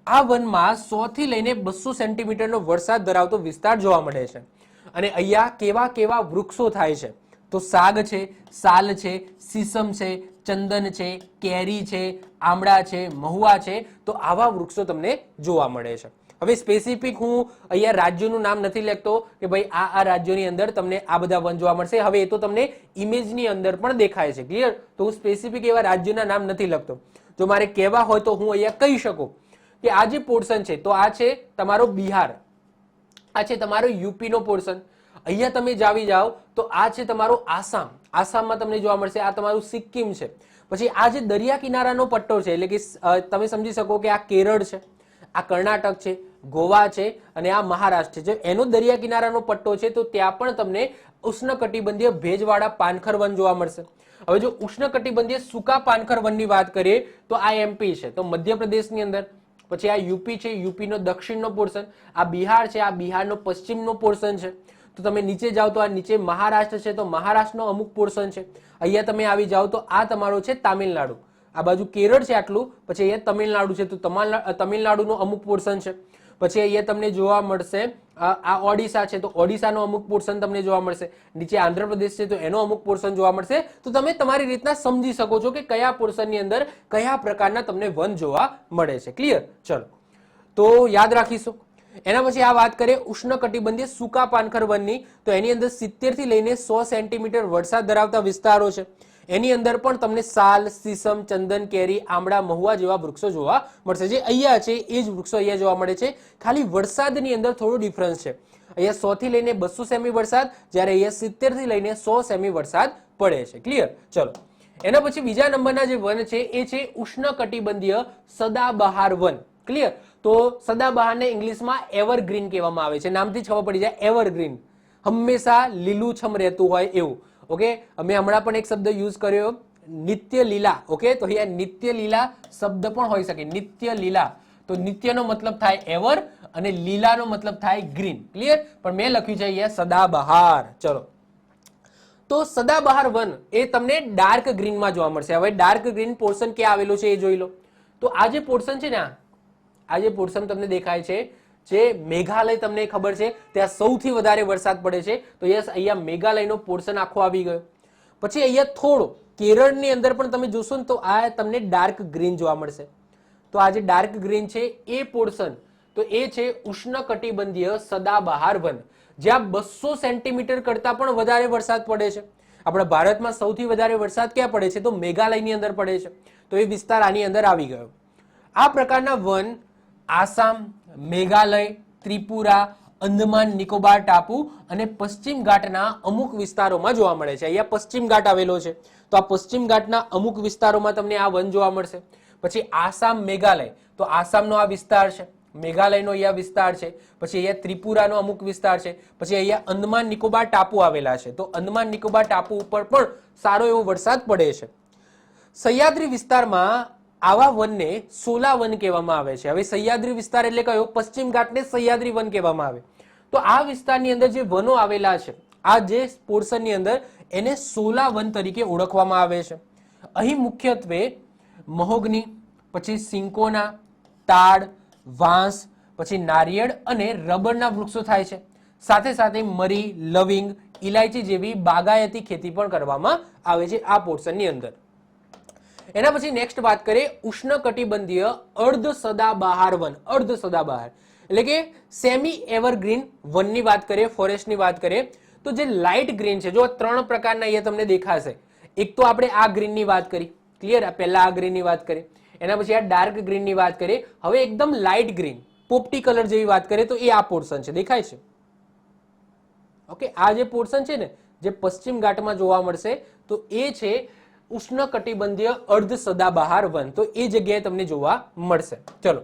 આ વનમાં 100 થી લઈને 200 સેન્ટીમીટરનો વરસાદ ધરાવતો વિસ્તાર જોવા મળે છે. અને અહીંયા કેવા કેવા વૃક્ષો થાય છે, તો સાગ છે, સાલ છે, સીસમ છે, ચંદન છે, કેરી છે, આમળા છે, મહુવા છે, તો આવા વૃક્ષો તમને જોવા મળે છે. હવે સ્પેસિફિક હું અહીંયા રાજ્યોનું નામ નથી લખતો કે ભાઈ આ રાજ્યોની અંદર તમને આ બધા વન જોવા મળશે. હવે એ તો તમને ઇમેજની અંદર પણ દેખાય છે. ક્લિયર? તો હું સ્પેસિફિક એવા રાજ્યોના નામ નથી લખતો. જો મારે કહેવા હોય તો હું અહીંયા કહી શકું કે આ જે પોર્શન છે તો આ છે તમારો બિહાર, આ છે તમારો યુપીનો પોર્શન. અહીંયા તમે જાવી જાઓ તો આ છે તમારો આસામ, આસામમાં તમને જોવા મળશે. આ તમારું સિક્કિમ છે. પછી આ જે દરિયા કિનારાનો પટ્ટો છે એટલે કે તમે સમજી શકો કે આ કેરળ છે, આ કર્ણાટક છે, ગોવા છે અને આ મહારાષ્ટ્ર છે. એનો દરિયા કિનારાનો પટ્ટો છે તો ત્યાં પણ તમને ઉષ્ણકટિબંધીય ભેજવાળા પાનખર વન જોવા મળશે. હવે જો ઉષ્ણકટિબંધીય સૂકા પાનખર વનની વાત કરીએ તો આ એમપી છે, તો મધ્યપ્રદેશની અંદર. પછી આ યુપી છે, યુપીનો દક્ષિણનો પોર્શન. આ બિહાર છે, આ બિહારનો પશ્ચિમનો પોર્શન છે. તો તમે નીચે જાઓ તો આ નીચે મહારાષ્ટ્ર છે, તો મહારાષ્ટ્રનો અમુક પોર્શન છે. અહીંયા તમે આવી જાઓ તો આ તમારો છે તામિલનાડુ. આ બાજુ કેરળ છે આટલું, પછી અહીંયા તમિલનાડુ છે, તો તમિલનાડુનો અમુક પોર્શન છે. પછી અહીંયા તમને જોવા મળશે આ ઓડિશા છે તો ઓડિશાનો અમુક પોર્શન તમને જોવા મળશે, નીચે આંધ્રપ્રદેશ છે તો એનો અમુક પોર્શન જોવા મળશે. તો તમે તમારી રીતના સમજી શકો છો કે કયા પોર્શનની અંદર કયા પ્રકારના તમને વન જોવા મળે છે. ક્લિયર? ચલો, તો યાદ રાખીશું. એના પછી આ વાત કરીએ ઉષ્ણકટિબંધીય સૂકા પાનખર વનની, તો એની અંદર 70 થી લઈને 100 સેન્ટીમીટર વરસાદ ધરાવતા વિસ્તારો છે. એની અંદર પણ તમને સાલ, સીસમ, ચંદન, કેરી, આંબળા, મહુવા જેવા વૃક્ષો જોવા મળશે. જે અહીંયા છે એ જ વૃક્ષો અહીંયા જોવા મળે છે. ખાલી વરસાદની અંદર થોડો ડિફરન્સ છે. અહીંયા 100 થી લઈને 200 સેમી વરસાદ, જ્યારે અહીંયા 70 થી લઈને 100 સેમી વરસાદ પડે છે. ક્લિયર? ચલો, એના પછી બીજા નંબરના જે વન છે એ છે ઉષ્ણકટિબંધીય સદાબહાર વન. ક્લિયર? તો સદાબહારને ઇંગ્લિશમાં એવરગ્રીન કહેવામાં આવે છે. નામથી જ ખબર પડી જાય, એવરગ્રીન, હંમેશા લીલુંછમ રહેતું હોય એવું. ઓકે, અમે હમણાં પણ એક શબ્દ યુઝ કર્યો, નિત્ય લીલા. ઓકે, તો અહીંયા નિત્ય લીલા શબ્દ પણ હોઈ શકે, નિત્ય લીલા. તો નિત્યનો મતલબ થાય એવર અને લીલાનો મતલબ થાય ગ્રીન. ક્લિયર? પણ મેં લખ્યું છે અહીંયા સદાબહાર. ચલો, તો સદાબહાર વન એ તમને ડાર્ક ગ્રીનમાં જોવા મળશે. હવે ડાર્ક ગ્રીન પોર્શન ક્યાં આવેલો છે એ જોઈ લો. તો આ જે પોર્શન છે ને, આ જે પોર્શન તમને દેખાય છે, જે મેઘાલય તમને ખબર છે ત્યાં સૌથી વધારે વરસાદ પડે છે. તો યસ, અહીંયા મેઘાલયનો પોર્શન આખો આવી ગયો. પછી અહીંયા થોડો કેરળની અંદર પણ તમે જોશો ને તો આ તમને ડાર્ક ગ્રીન જોવા મળશે. તો આ જે ડાર્ક ગ્રીન છે એ પોર્શન, તો એ છે ઉષ્ણકટિબંધીય સદાબહાર વન, જ્યાં 200 સેન્ટીમીટર કરતા પણ વધારે વરસાદ પડે છે. આપણા ભારતમાં સૌથી વધારે વરસાદ ક્યાં પડે છે? તો મેઘાલયની અંદર પડે છે. તો એ વિસ્તાર આની અંદર આવી ગયો. આ પ્રકારના વન આસામ, મેઘાલય, ત્રિપુરા, અંદમાન નિકોબાર ટાપુ અને પશ્ચિમ ઘાટના અમુક વિસ્તારોમાં જોવા મળે છે. અહીંયા પશ્ચિમ ઘાટ આવેલો છે, તો આ પશ્ચિમ ઘાટના અમુક વિસ્તારોમાં તમને આ વન જોવા મળશે. પછી આસામ, મેઘાલય, તો આસામનો આ વિસ્તાર છે, મેઘાલયનો અહીંયા વિસ્તાર છે, પછી અહીંયા ત્રિપુરાનો અમુક વિસ્તાર છે, પછી અહીંયા અંદમાન નિકોબાર ટાપુ આવેલા છે. તો અંદમાન નિકોબાર ટાપુ ઉપર પણ સારો એવો વરસાદ પડે છે. સહ્યાદ્રી વિસ્તારમાં આવા વનને સોલા વન કહેવામાં આવે છે. હવે સહ્યાદ્રી વિસ્તાર એટલે કયો? પશ્ચિમ ઘાટને સહ્યાદ્રી વન કહેવામાં આવે. તો આ વિસ્તારની અંદર જે વનો આવેલા છે, આ જે પોર્શનની અંદર, એને સોલા વન તરીકે ઓળખવામાં આવે છે. અહીં મુખ્યત્વે મહોગની, પછી સિંકોના, તાડ, વાંસ, પછી નારિયેળ અને રબરના વૃક્ષો થાય છે. સાથે સાથે મરી, લવિંગ, ઇલાયચી જેવી બાગાયતી ખેતી પણ કરવામાં આવે છે આ પોર્શનની અંદર. એના પછી નેક્સ્ટ વાત કરીએ ઉષ્ણકટિબંધીય અર્ધ સદાબહાર વન. અર્ધ સદાબહાર એટલે કે સેમી એવરગ્રીન વનની વાત કરીએ, ફોરેસ્ટની વાત કરીએ, તો જે લાઇટ ગ્રીન છે, જો 3 પ્રકારના અહીંયા તમને દેખાશે. એક તો આપણે આ ગ્રીનની વાત કરી. ક્લિયર? પહેલા આ ગ્રીનની વાત કરી, એના પછી આ ડાર્ક ગ્રીનની વાત કરીએ. હવે એકદમ લાઇટ ગ્રીન, પોપટી કલર જેવી વાત કરીએ તો એ આ પોર્શન છે, દેખાય છે? ઓકે, આ જે પોર્શન છે ને, જે પશ્ચિમ ઘાટમાં જોવા મળશે, તો એ છે ઉષ્ણકટિબંધીય અર્ધ સદાબહાર વન. તો એ જગ્યાએ તમને જોવા મળશે. ચલો,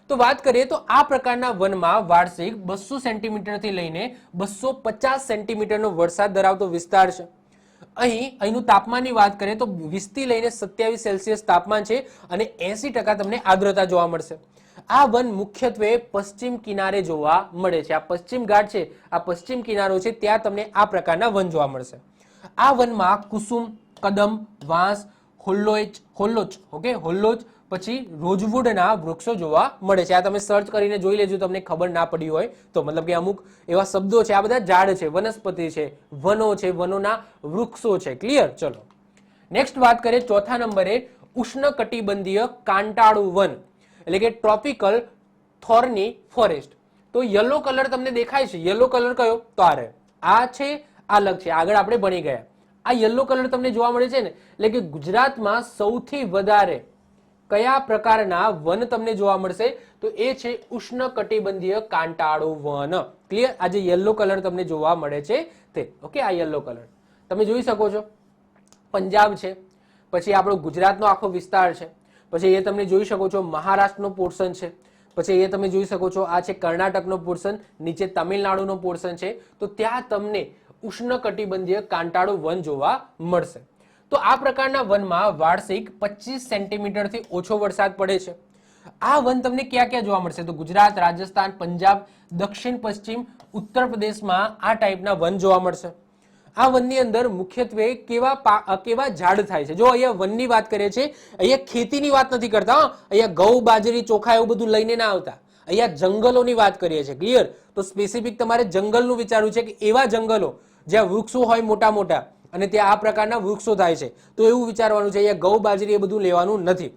તો વાત કરીએ તો આ પ્રકારના વનમાં વાર્ષિક 200 સેન્ટીમીટર થી લઈને 250 સેન્ટીમીટરનો વરસાદ ધરાવતો વિસ્તાર છે. અહીંનું તાપમાનની વાત કરીએ તો 20 થી લઈને 27 સેલ્સિયસ તાપમાન છે અને 80% તમને આર્દ્રતા જોવા મળશે. આ વન મુખ્યત્વે પશ્ચિમ કિનારે જોવા મળે છે. આ પશ્ચિમ ઘાટ છે, આ પશ્ચિમ કિનારો છે, ત્યાં તમને આ પ્રકારના વન જોવા મળશે. આ વનમાં કુસુમ, કદમ, વાંસ, હોલ્લોચ, ઓકે, હોલ્લોચ, પછી રોજવુડના વૃક્ષો જોવા મળે છે. આ તમે સર્ચ કરીને જોઈ લેજો, તમને ખબર ના પડી હોય તો. મતલબ કે અમુક એવા શબ્દો છે, આ બધા ઝાડ છે, વનસ્પતિ છે, વનો છે, વનોના વૃક્ષો છે. ક્લિયર? ચલો, નેક્સ્ટ વાત કરીએ ચોથા નંબરે ઉષ્ણકટિબંધીય કાંટાળુ વન એટલે કે ટ્રોપિકલ થોર્ની ફોરેસ્ટ. તો યલો કલર તમને દેખાય છે. યલો કલર કયો? તો આ રહ્યો, આ છે, આ અલગ છે, આગળ આપણે ભણી ગયા. આ યલો કલર તમને જોવા મળે છે ને, એટલે કે ગુજરાતમાં સૌથી વધારે કયા પ્રકારના વન તમને જોવા મળશે? તો એ છે ઉષ્ણકટિબંધીય કાંટાળુ વન. ક્લિયર? આ જે યલો કલર તમને જોવા મળે છે તે. ઓકે, આ યલો કલર તમે જોઈ શકો છો. પંજાબ છે, પછી આપણો ગુજરાતનો આખો વિસ્તાર છે, પછી એ તમે જોઈ શકો છો મહારાષ્ટ્રનો પોર્શન છે, પછી એ તમે જોઈ શકો છો આ છે કર્ણાટકનો પોર્શન, નીચે તમિલનાડુનો પોર્શન છે. તો ત્યાં તમને ઉષ્ણકટિબંધીય કાંટાળુ વન જોવા મળશે. તો આ પ્રકારના વનમાં વાર્ષિક 25 સેન્ટીમીટરથી ઓછો વરસાદ પડે છે. આ વન તમને ક્યાં ક્યાં જોવા મળશે? તો ગુજરાત, રાજસ્થાન, પંજાબ, દક્ષિણ પશ્ચિમ, ઉત્તર પ્રદેશમાં આ ટાઈપના વન જોવા મળશે. આ વનની અંદર મુખ્યત્વે કેવા ઝાડ થાય છે? જો અહીંયા વનની વાત કરીએ છીએ, અહીંયા ખેતીની વાત નથી કરતા. અહીંયા ઘઉં, બાજરી, ચોખા એવું બધું લઈને ના આવતા. અહીંયા જંગલોની વાત કરીએ છીએ. ક્લિયર? તો સ્પેસિફિક તમારે જંગલનું વિચારવું છે કે એવા જંગલો જ્યાં વૃક્ષો હોય મોટા મોટા અને ત્યાં આ પ્રકારના વૃક્ષો થાય છે, તો એવું વિચારવાનું છે. અહીંયા ઘઉં બાજરી એ બધું લેવાનું નથી.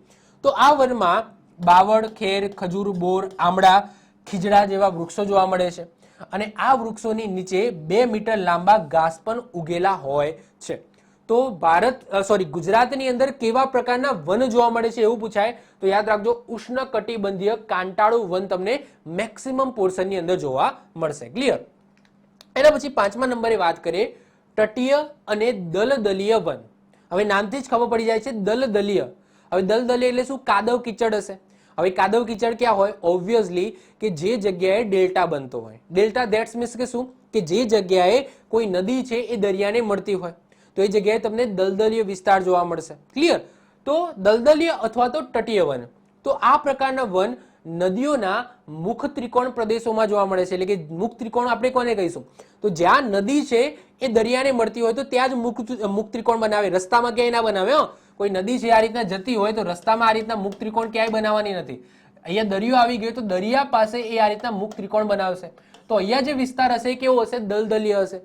તો આ વનમાં બાવળ, ખેર, ખજૂર, બોર, આમળા, ખીજડા જેવા વૃક્ષો જોવા મળે છે અને આ વૃક્ષોની નીચે 2 મીટર લાંબા ઘાસ પણ ઉગેલા હોય છે. તો ગુજરાતની અંદર કેવા પ્રકારના વન જોવા મળે છે એવું પૂછાય તો યાદ રાખજો, ઉષ્ણકટિબંધીય કાંટાળું વન તમને મેક્સિમમ પોર્શનની અંદર જોવા મળશે. ક્લિયર? એના પછી 5મા નંબરે વાત કરીએ તટીય અને દલદલીય વન. હવે નામથી જ ખબર પડી જાય છે દલદલીય. હવે દલદલીય એટલે શું? કાદવ કીચડ હશે. હવે કાદવ કીચડ ક્યાં હોય? ઓબ્વિયસલી કે જે જગ્યાએ ડેલ્ટા બનતો હોય. ડેલ્ટા ધેટ્સ મીન્સ કે શું? કે જે જગ્યાએ કોઈ નદી છે એ દરિયાને મળતી હોય, તો એ જગ્યાએ તમને દલદલીય વિસ્તાર જોવા મળશે. ક્લિયર? તો દલદલીય અથવા તો તટીય વન, તો આ પ્રકારના વન નદીઓના મુખ ત્રિકોણ પ્રદેશોમાં જોવા મળે છે. એટલે કે મુખ ત્રિકોણ આપણે કોને કહીશું? તો જ્યાં નદી છે એ દરિયાને મળતી હોય તો ત્યાં જ મુખ ત્રિકોણ બનાવે. રસ્તામાં ક્યાંય ના બનાવે. કોઈ નદી છે આ રીતના જતી હોય તો રસ્તામાં આ રીતના મુખ ત્રિકોણ ક્યાંય બનાવવાની નથી. અહીંયા દરિયો આવી ગયો તો દરિયા પાસે એ આ રીતના મુખ ત્રિકોણ બનાવશે. તો અહીંયા જે વિસ્તાર હશે કેવો હશે? દલદલીય હશે.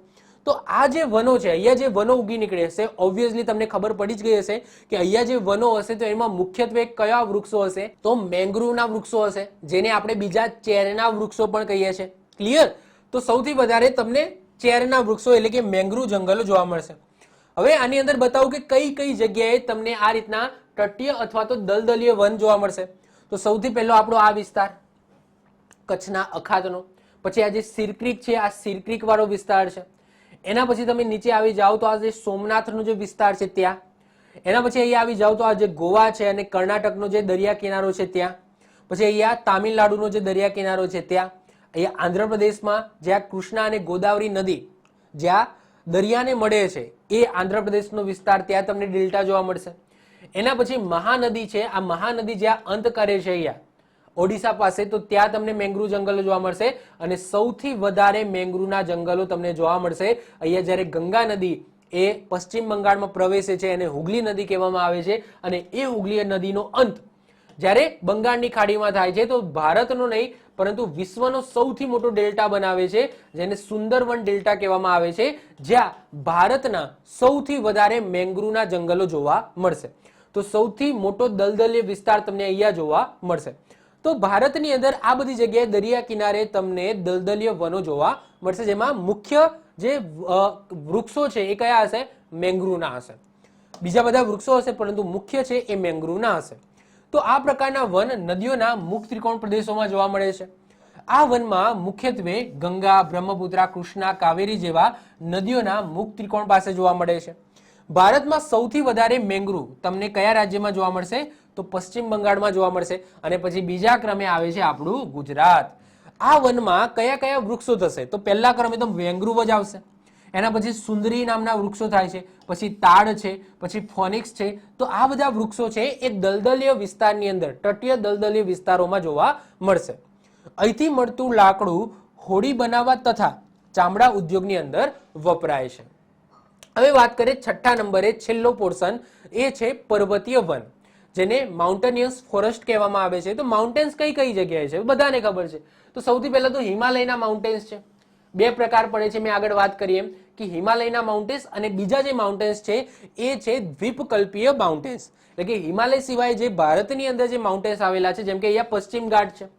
તો આ જે વનો છે, અહીંયા જે વનો ઉગી નીકળે હશે, ઓબ્વિયસલી તમને ખબર પડી જ ગઈ હશે કે અહીંયા જે વનો હશે તો એમાં મુખ્યત્વે કયા વૃક્ષો હશે? તો મેંગ્રુવના વૃક્ષો હશે, જેને આપણે બીજા ચેરના વૃક્ષો પણ કહીએ છીએ. ક્લિયર? તો સૌથી વધારે તમને ચેરના વૃક્ષો એટલે કે મેંગ્રુવ જંગલો જોવા મળશે. હવે આની અંદર બતાવું કે કઈ કઈ જગ્યાએ તમને આ રીતના તટીય અથવા તો દલદલીય વન જોવા મળશે. તો સૌથી પહેલો આપણો આ વિસ્તાર કચ્છના અખાતનો, પછી આ જે સિરક્રીક છે આ સિરક્રીક વાળો વિસ્તાર છે. એના પછી તમે નીચે આવી જાઓ તો આ જે સોમનાથનો જે વિસ્તાર છે ત્યાં. એના પછી અહીંયા આવી જાઓ તો આ જે ગોવા છે અને કર્ણાટકનો જે દરિયા કિનારો છે ત્યાં. પછી અહીંયા તામિલનાડુનો જે દરિયા કિનારો છે ત્યાં. અહીંયા આંધ્રપ્રદેશમાં જ્યાં કૃષ્ણા અને ગોદાવરી નદી જ્યાં દરિયાને મળે છે એ આંધ્રપ્રદેશનો વિસ્તાર, ત્યાં તમને ડેલ્ટા જોવા મળશે. એના પછી મહાનદી છે, આ મહાનદી જ્યાં અંત કરે છે અહીંયા ઓડિશા પાસે, તો ત્યાં તમને મેંગ્રુવ જંગલો જોવા મળશે અને સૌથી વધારે મેંગ્રુવના જંગલો તમને જોવા મળશે અહીંયા જ્યારે ગંગા નદી એ પશ્ચિમ બંગાળમાં પ્રવેશે છે એને હુગલી નદી કહેવામાં આવે છે અને એ હુગલી નદીનો અંત જ્યારે બંગાળની ખાડીમાં થાય છે તો ભારતનો નહીં પરંતુ વિશ્વનો સૌથી મોટો ડેલ્ટા બનાવે છે જેને સુંદરવન ડેલ્ટા કહેવામાં આવે છે, જ્યાં ભારતના સૌથી વધારે મેંગ્રુવના જંગલો જોવા મળશે. તો સૌથી મોટો દલદલીય વિસ્તાર તમને અહીંયા જોવા મળશે. તો ભારતની અંદર આ બધી જગ્યાએ દરિયા કિનારે તમને દલદલીય વનો જોવા મળશે, જેમાં મુખ્ય જે વૃક્ષો છે એ કયા હશે? મેંગ્રુવના હશે. બીજા બધા વૃક્ષો હશે પરંતુ મુખ્ય છે એ મેંગ્રુવના હશે. તો આ પ્રકારના વન નદીઓના મુખ ત્રિકોણ પ્રદેશોમાં જોવા મળે છે. આ વનમાં મુખ્યત્વે ગંગા, બ્રહ્મપુત્રા, કૃષ્ણા, કાવેરી જેવા નદીઓના મુખ ત્રિકોણ પાસે જોવા મળે છે. ભારતમાં સૌથી વધારે મેંગ્રુવ તમને કયા રાજ્યમાં જોવા મળશે? તો પશ્ચિમ બંગાળમાં જોવા મળશે અને પછી બીજા ક્રમે આવે છે આપણું ગુજરાત. આ વનમાં કયા કયા વૃક્ષો થશે? તો પહેલા ક્રમે તો મેંગ્રુવ જ આવશે. એના પછી સુંદરી નામના વૃક્ષો થાય છે, પછી તાડ છે, પછી ફોનિક્સ છે. તો આ બધા વૃક્ષો છે એ દલદલીય વિસ્તારની અંદર તટીય દલદલીય વિસ્તારોમાં જોવા મળશે. અહીંથી મળતું લાકડું હોડી બનાવવા તથા ચામડા ઉદ્યોગની અંદર વપરાય છે. હવે વાત કરીએ 6ઠા નંબરે છેલ્લો પોર્શન, એ છે પર્વતીય વન જેને માઉન્ટેનિયસ ફોરેસ્ટ કહેવામાં આવે છે. તો માઉન્ટેન્સ કઈ કઈ જગ્યાએ છે બધાને ખબર છે. તો સૌથી પહેલા તો હિમાલયના માઉન્ટેન્સ છે. 2 પ્રકાર પડે છે, મેં આગળ વાત કરી એમ કે હિમાલયના માઉન્ટેન્સ અને બીજા જે માઉન્ટેન્સ છે એ છે દ્વીપકલ્પીય માઉન્ટેન્સ. એટલે કે હિમાલય સિવાય જે ભારતની અંદર જે માઉન્ટેન્સ આવેલા છે, જેમ કે અહીંયા પશ્ચિમ ઘાટ છે,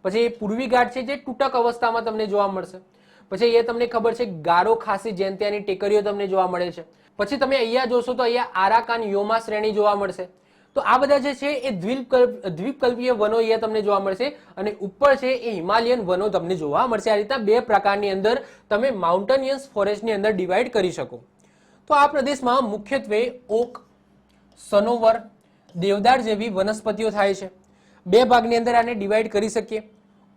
પછી પૂર્વી ઘાટ છે જે તૂટક અવસ્થામાં તમને જોવા મળશે, પછી એ તમને ખબર છે ગારો ખાસી જયંતિયાની ટેકરીઓ તમને જોવા મળે છે. પછી તમે અહીંયા જોશો તો અહીંયા આરાકાન યોમા શ્રેણી જોવા મળશે. તો આ બધા જે છે એ દ્વીપકલ્પીય વનો અહીંયા તમને જોવા મળશે અને ઉપર છે એ હિમાલયન વનો તમને જોવા મળશે. આ રીતના 2 પ્રકારની અંદર તમે માઉન્ટેનિયસ ફોરેસ્ટની અંદર ડિવાઈડ કરી શકો. તો આ પ્રદેશમાં મુખ્યત્વે ઓક, સનોવર, દેવદાર જેવી વનસ્પતિઓ થાય છે. 2 ભાગની અંદર આને ડિવાઈડ કરી શકીએ.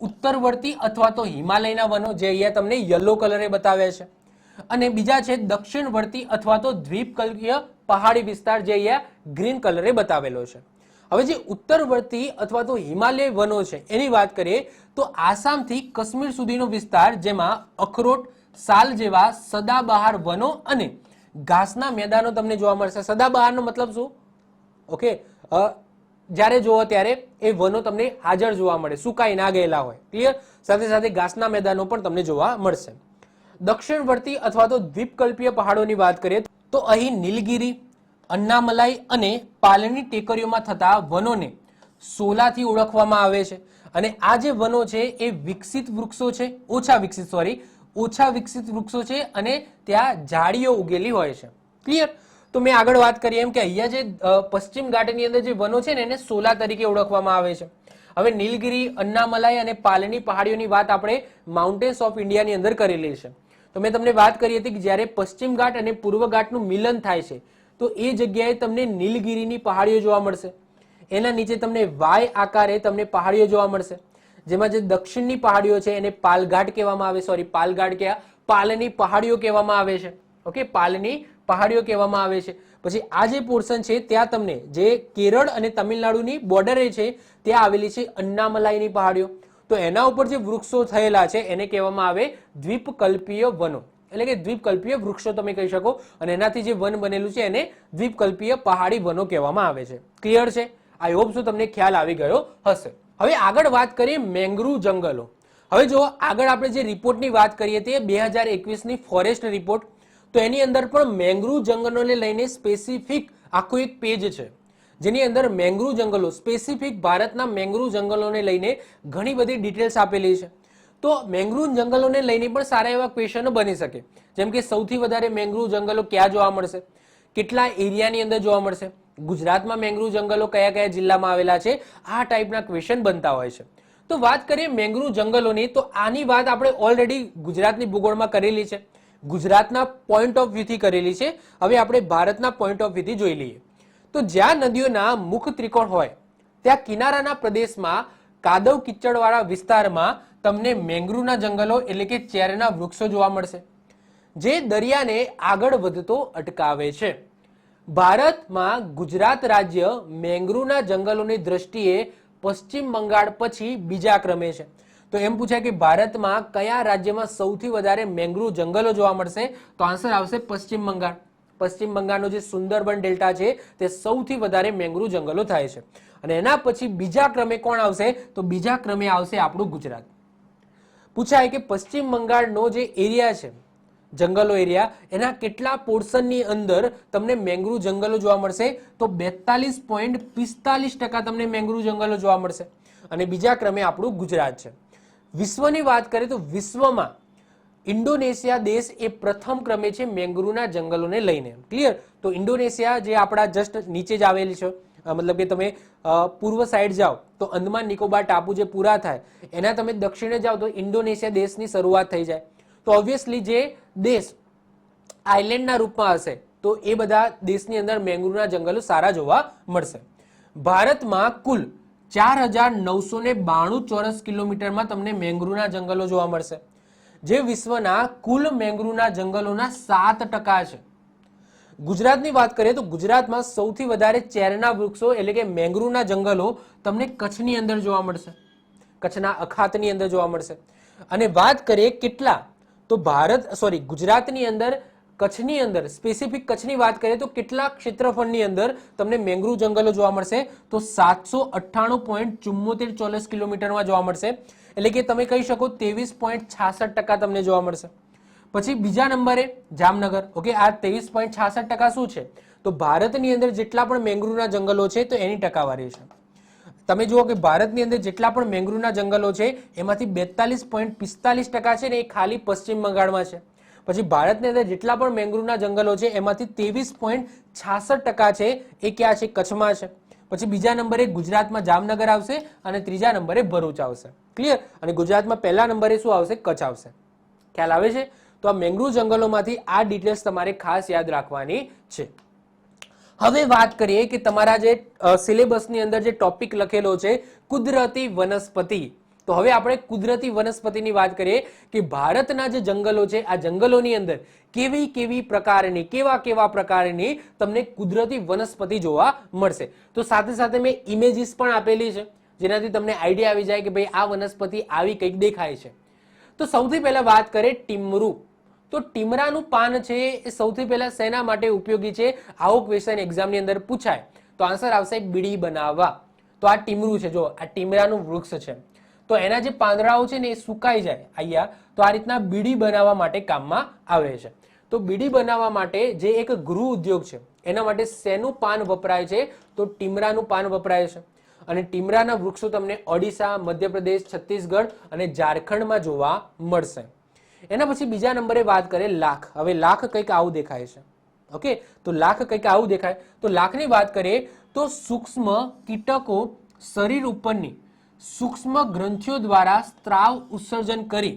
ઉત્તરવર્તી અથવા તો હિમાલયના વનો જે અહીંયા તમને યલો કલરે બતાવ્યા છે અને બીજા છે દક્ષિણવર્તી અથવા તો દ્વીપકલ્પીય પહાડી વિસ્તાર જે અહીંયા ગ્રીન કલરે બતાવેલો છે. હવે જે ઉત્તરવર્તી અથવા તો હિમાલય વનો છે એની વાત કરીએ તો આસામથી કાશ્મીર સુધીનો વિસ્તાર જેમાં અખરોટ, સાલ જેવા સદાબહાર વનો અને ઘાસના મેદાનો તમને જોવા મળશે. સદાબહારનો મતલબ શું? ઓકે, જ્યારે જોવો ત્યારે એ વનો તમને હાજર જોવા મળે, સુકાઈ ના ગયેલા હોય. ક્લિયર? સાથે સાથે ઘાસના મેદાનો પણ તમને જોવા મળશે. દક્ષિણવર્તી અથવા તો દ્વીપકલ્પીય પહાડોની વાત કરીએ તો અહીં નીલગિરી, અન્નામલાઈ અને પાલની ટેકરીઓમાં થતા વનોને સોલાથી ઓળખવામાં આવે છે. અને આ જે વનો છે એ વિકસિત વૃક્ષો છે, ઓછા વિકસિત વૃક્ષો છે અને ત્યાં ઝાડીઓ ઉગેલી હોય છે. ક્લિયર? તો મેં આગળ વાત કરી એમ કે અહીંયા જે પશ્ચિમ ઘાટની અંદર જે વનો છે ને એને સોલા તરીકે ઓળખવામાં આવે છે. હવે નીલગિરી, અન્નામલાઈ અને પાલની પહાડીઓની વાત આપણે માઉન્ટેન્સ ઓફ ઇન્ડિયાની અંદર કરેલી છે. તો મેં તમને વાત કરી હતી કે જ્યારે પશ્ચિમ ઘાટ અને પૂર્વ ઘાટનું મિલન થાય છે તો એ જગ્યાએ તમને નીલગિરીની પહાડીઓ જોવા મળશે. એના નીચે તમને વાય આકારે તમને પહાડીઓ જોવા મળશે. જેમાં જે દક્ષિણની પહાડીઓ છે એને પાલઘાટ કહેવામાં આવે, પાલની પહાડીઓ કહેવામાં આવે છે. ઓકે, પાલની પહાડીઓ કહેવામાં આવે છે. પછી આ જે પોર્શન છે ત્યાં તમને જે કેરળ અને તમિલનાડુની બોર્ડરે છે ત્યાં આવેલી છે અન્નામલાઈની પહાડીઓ. તો એના ઉપર જે વૃક્ષો થયેલા છે એને કહેવામાં આવે દ્વીપકલ્પીય વનો, એટલે કે દ્વીપકલ્પીય વૃક્ષો તમે કહી શકો. અને એનાથી જે વન બનેલું છે એને દ્વીપકલ્પીય પહાડી વનો કહેવામાં આવે છે. ક્લિયર છે? આઈ હોપ સો તમને ખ્યાલ આવી ગયો હશે. હવે આગળ વાત કરીએ મેંગ્રુવ જંગલો. હવે જો આગળ આપણે જે રિપોર્ટની વાત કરીએ તે 2021ની ફોરેસ્ટ રિપોર્ટ, તો એની અંદર પણ મેંગ્રુવ જંગલોને લઈને સ્પેસિફિક આખું એક પેજ છે જેની અંદર મેંગ્રુવ જંગલો, સ્પેસિફિક ભારતના મેંગ્રુવ જંગલોને લઈને ઘણી બધી ડિટેલ્સ આપેલી છે. તો મેંગ્રુવ જંગલોને લઈને પણ સારા એવા ક્વેશ્ચનો બની શકે, જેમ કે સૌથી વધારે મેંગ્રુવ જંગલો ક્યાં જોવા મળશે, કેટલા એરિયાની અંદર જોવા મળશે, ગુજરાતમાં મેંગ્રુવ જંગલો કયા કયા જિલ્લામાં આવેલા છે, આ ટાઈપના ક્વેશ્ચન બનતા હોય છે. તો વાત કરીએ મેંગ્રુવ જંગલોની, તો આની વાત આપણે ઓલરેડી ગુજરાતની ભૂગોળમાં કરેલી છે, ગુજરાતના પોઈન્ટ ઓફ વ્યૂથી કરેલી છે. હવે આપણે ભારતના પોઈન્ટ ઓફ વ્યૂથી જોઈ લઈએ. તો જ્યાં નદીઓના મુખ ત્રિકોણ હોય ત્યાં કિનારાના પ્રદેશમાં કાદવ કિચડવાળા વિસ્તારમાં તમને મેંગ્રુવના જંગલો એટલે કે ચેરના વૃક્ષો જોવા મળશે, જે દરિયાને આગળ વધતો અટકાવે છે. ભારતમાં ગુજરાત રાજ્ય મેંગ્રુવના જંગલોની દ્રષ્ટિએ પશ્ચિમ બંગાળ પછી બીજા ક્રમે છે. તો એમ પૂછાય કે ભારતમાં કયા રાજ્યમાં સૌથી વધારે મેંગ્રુવ જંગલો જોવા મળશે, તો આન્સર આવશે પશ્ચિમ બંગાળ. પશ્ચિમ બંગાળનો જે સુંદરબન ડેલ્ટા છે તે સૌથી વધારે મેંગ્રુવ જંગલો થાય છે. અને એના પછી બીજા ક્રમે કોણ આવશે, તો બીજા ક્રમે આવશે આપણું ગુજરાત. પૂછાય કે પશ્ચિમ બંગાળનો જે એરિયા છે, જંગલો એરિયા, એના કેટલા પોર્શનની અંદર તમને મેંગ્રુવ જંગલો જોવા મળશે, તો 42.45% તમને મેંગ્રુવ જંગલો જોવા મળશે. અને બીજા ક્રમે આપણું ગુજરાત છે. વિશ્વની વાત કરીએ તો વિશ્વમાં ઇન્ડોનેશિયા દેશ એ પ્રથમ ક્રમે છે મેંગ્રુવના જંગલોને લઈને. ક્લિયર? તો ઇન્ડોનેશિયા જે આપણા જસ્ટ નીચે જ આવેલી છે, મતલબ કે તમે પૂર્વ સાઈડ જાઓ તો અંદમાન નિકોબાર ટાપુ જે પૂરા થાય એના તમે દક્ષિણે જાઓ તો ઇન્ડોનેશિયા દેશની શરૂઆત થઈ જાય. તો ઓબ્વિયસલી જે દેશ આઇલેન્ડના રૂપમાં હશે તો એ બધા દેશની અંદર મેંગ્રુવના જંગલો સારા જોવા મળશે. ભારતમાં કુલ 4,992 ચોરસ કિલોમીટરમાં તમને મેંગ્રુવના જંગલો જોવા મળશે, જે વિશ્વના કુલ મેંગ્રુવના જંગલોના 7% છે. ગુજરાતની વાત કરીએ તો ગુજરાતમાં સૌથી વધારે ચેરના વૃક્ષો એટલે કે મેંગ્રુવના જંગલો તમને કચ્છની અંદર જોવા મળશે, કચ્છના અખાતની અંદર જોવા મળશે. અને વાત કરીએ કેટલા, તો ગુજરાતની અંદર કચ્છની અંદર સ્પેસિફિક કચ્છની વાત કરીએ તો કેટલા ક્ષેત્રફળની અંદર તમને મેંગ્રુવ જંગલો જોવા મળશે, તો 798.74 ચોરસ કિલોમીટરમાં જોવા મળશે. એટલે કે તમે કહી શકો 23.66% તમને જોવા મળશે. પછી બીજા નંબરે જામનગર. ઓકે, આ 23.66% શું છે, તો ભારતની અંદર જેટલા પણ મેંગ્રુવના જંગલો છે તો એની ટકાવારી છે. તમે જુઓ કે ભારતની અંદર જેટલા પણ મેંગ્રુવના જંગલો છે એમાંથી 42.45% છે ને એ ખાલી પશ્ચિમ બંગાળમાં છે. પછી ભારતની અંદર જેટલા પણ મેંગ્રુવના જંગલો છે એમાંથી 23.66% છે એ ક્યાં છે, કચ્છમાં છે. પછી બીજા નંબરે ગુજરાતમાં જામનગર આવશે અને ત્રીજા નંબરે ભરૂચ આવશે. ક્લિયર? અને ગુજરાતમાં પહેલા નંબરે શું આવશે, કચ્છ આવશે. ખ્યાલ આવે છે? તો આ મેંગ્રુવ જંગલોમાંથી આ ડિટેલ્સ તમારે ખાસ યાદ રાખવાની છે. હવે વાત કરીએ કે તમારા જે સિલેબસની અંદર જે ટોપિક લખેલો છે કુદરતી વનસ્પતિ, તો હવે આપણે કુદરતી વનસ્પતિની વાત કરીએ કે ભારતના જે જંગલો છે આ જંગલોની અંદર કેવા કેવા પ્રકારની તમને કુદરતી વનસ્પતિ જોવા મળશે. તો સાથે સાથે મેં ઇમેજીસ પણ આપેલી છે જેનાથી તમને આઈડિયા આવી જાય કે ભાઈ આ વનસ્પતિ આવી કંઈક દેખાય છે. તો સૌથી પહેલા વાત કરીએ ટીમરું. તો ટીમરાનું પાન છે એ સૌથી પહેલા શેના માટે ઉપયોગી છે, આવો ક્વેશ્ચન એક્ઝામની અંદર પૂછાય તો આન્સર આવશે બીડી બનાવવા. તો આ ટીમરું છે, જો આ ટીમરાનું વૃક્ષ છે, તો એના જે પાંદડાઓ છે ને એ સુકાઈ જાય અહીંયા, તો આ રીતના બીડી બનાવવા માટે કામમાં આવે છે. તો બીડી બનાવવા માટે જે એક ગૃહ ઉદ્યોગ છે એના માટે શેનું પાન વપરાય છે? તો ટીમરાનું પાન વપરાય છે. અને ટીમરાના વૃક્ષો તમને ઓડિશા, મધ્યપ્રદેશ, છત્તીસગઢ અને ઝારખંડમાં જોવા મળશે. એના પછી બીજા નંબરે વાત કરીએ લાખ. હવે લાખ કંઈક આવું દેખાય છે. ઓકે, તો લાખ કંઈક આવું દેખાય. તો લાખની વાત કરીએ તો સૂક્ષ્મ કીટકો શરીર ઉપરની સૂક્ષ્મ ગ્રંથિઓ દ્વારા સ્ત્રાવ ઉત્સર્જન કરી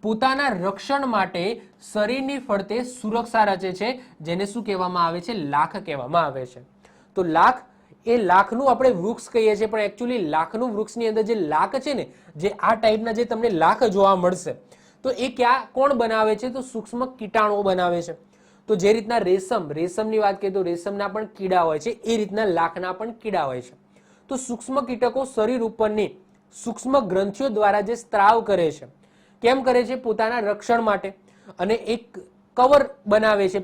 પોતાના રક્ષણ માટે શરીરની ફરતે સુરક્ષા રચે છે, જેને શું કહેવામાં આવે છે? લાખ કહેવામાં આવે છે. તો લાખ એ લાખનું આપણે વૃક્ષ કહીએ છીએ, પણ એકચ્યુઅલી લાખનું વૃક્ષની અંદર જે લાખ છે ને, જે આ ટાઈપના જે તમને લાખ જોવા મળશે, તો એ કોણ બનાવે છે? તો સૂક્ષ્મ કીટાણુઓ બનાવે છે. તો જે રીતના રેશમની વાત કરીએ તો રેશમના પણ કીડા હોય છે, એ રીતના લાખના પણ કીડા હોય છે. તો સૂક્ષ્મ કીટકો શરીર ઉપરની સૂક્ષ્મ ગ્રંથિઓ દ્વારા જે સ્ત્રાવ કરે છે, કેમ કરે છે? પોતાના રક્ષણ માટે, અને એક કવર બનાવે છે.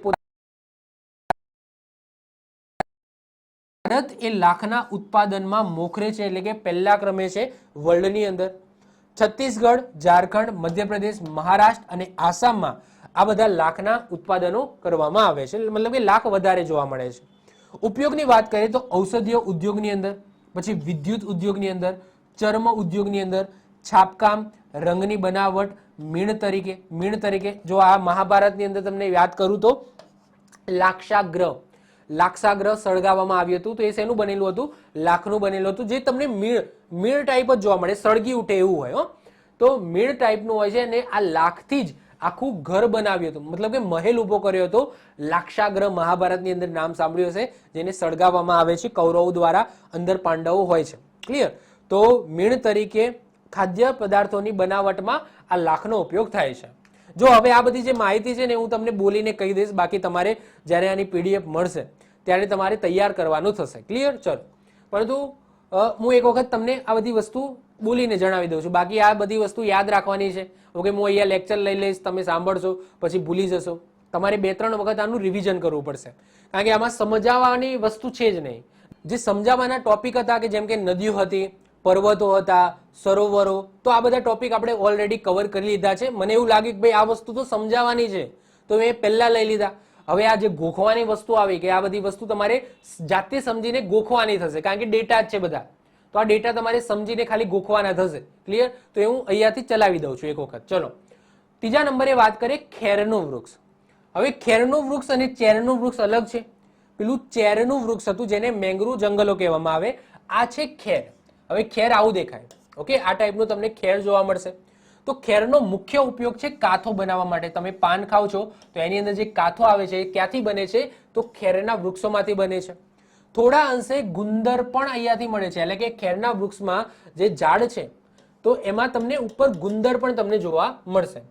ભારત એ લાખના ઉત્પાદનમાં મોખરે છે, એટલે કે પહેલા ક્રમે છે વર્લ્ડની અંદર. છત્તીસગઢ, ઝારખંડ, મધ્યપ્રદેશ, મહારાષ્ટ્ર અને આસામમાં આ બધા લાખના ઉત્પાદનો કરવામાં આવે છે, મતલબ કે લાખ વધારે જોવા મળે છે. ઉપયોગની વાત કરીએ તો ઔષધીય ઉદ્યોગની અંદર, પછી વિદ્યુત ઉદ્યોગની અંદર, ચર્મ ઉદ્યોગની અંદર, છાપકામ, રંગની બનાવટ, મીણ તરીકે જો આ મહાભારતની અંદર તમને યાદ કરું તો લાક્ષાગ્રહ સળગાવવામાં આવ્યું હતું. તો એ શેનું બનેલું હતું? લાખનું બનેલું હતું, જે તમને મીણ ટાઈપ જ જોવા મળે, સળગી ઉઠે એવું હોય. તો મીણ ટાઈપનું હોય છે, અને આ લાખથી જ આખું ઘર બનાવ્યું હતું, મતલબ કે મહેલ ઉભો કર્યો હતો. લાક્ષાગ્રહ મહાભારતની અંદર નામ સાંભળ્યું હશે, જેને સળગાવવામાં આવે છે કૌરવો દ્વારા, અંદર પાંડવો હોય છે. ક્લિયર? તો મીણ તરીકે ખાદ્ય પદાર્થોની બનાવટમાં આ લાખનો ઉપયોગ થાય છે. જો હવે આ બધી જે માહિતી છે ને હું તમને બોલીને કહી દઈશ, બાકી તમારે જ્યારે આની પીડીએફ મળશે ત્યારે તમારે તૈયાર કરવાનું થશે. ક્લિયર? ચલો, પરંતુ હું એક વખત તમને આ બધી વસ્તુ બોલીને જણાવી દઉં છું, બાકી આ બધી વસ્તુ યાદ રાખવાની છે. ઓકે, હું અહીંયા લેક્ચર લઈ લઈશ, તમે સાંભળશો, પછી ભૂલી જશો. તમારે 2-3 વખત આનું રિવિઝન કરવું પડશે, કારણ કે આમાં સમજાવવાની વસ્તુ છે જ નહીં. જે સમજાવવાના ટોપિક હતા, કે જેમ કે નદીઓ હતી, પર્વતો હતા, સરોવરો, તો આ બધા ટોપિક આપણે ઓલરેડી કવર કરી લીધા છે. મને એવું લાગ્યું કે ભાઈ આ વસ્તુ તો સમજાવવાની છે, તો મેં પહેલા લઈ લીધા. હવે આ જે ગોખવાની વસ્તુ આવી, કે આ બધી વસ્તુ તમારે જાતે સમજીને ગોખવાની થશે, કારણ કે ડેટા જ છે બધા. તો આ ડેટા તમારે સમજીને ખાલી ગોખવાના થશે. ક્લિયર? તો એ હું અહીંયાથી ચલાવી દઉં છું એક વખત. ચલો, ત્રીજા નંબરે વાત કરીએ ખેરનું વૃક્ષ. હવે ખેરનું વૃક્ષ અને ચેરનું વૃક્ષ અલગ છે. પેલું ચેરનું વૃક્ષ હતું, જેને મેંગ્રુવ જંગલો કહેવામાં આવે, આ છે ખેર. હવે ખેર આવું દેખાય. ઓકે, આ ટાઈપનું તમને ખેર જોવા મળશે. તો ખેરનો મુખ્ય ઉપયોગ છે કાથો બનાવવા માટે. તમે પાન ખાવ છો તો એની અંદર જે કાથો આવે છે એ ક્યાંથી બને છે? તો ખેરના વૃક્ષોમાંથી બને છે. થોડા અંશે ગુંદર પણ અહીંયાથી મળે છે, એટલે કે ખેરના વૃક્ષમાં જે ઝાડ છે તો એમાં તમને ઉપર ગુંદર પણ તમને જોવા મળશે.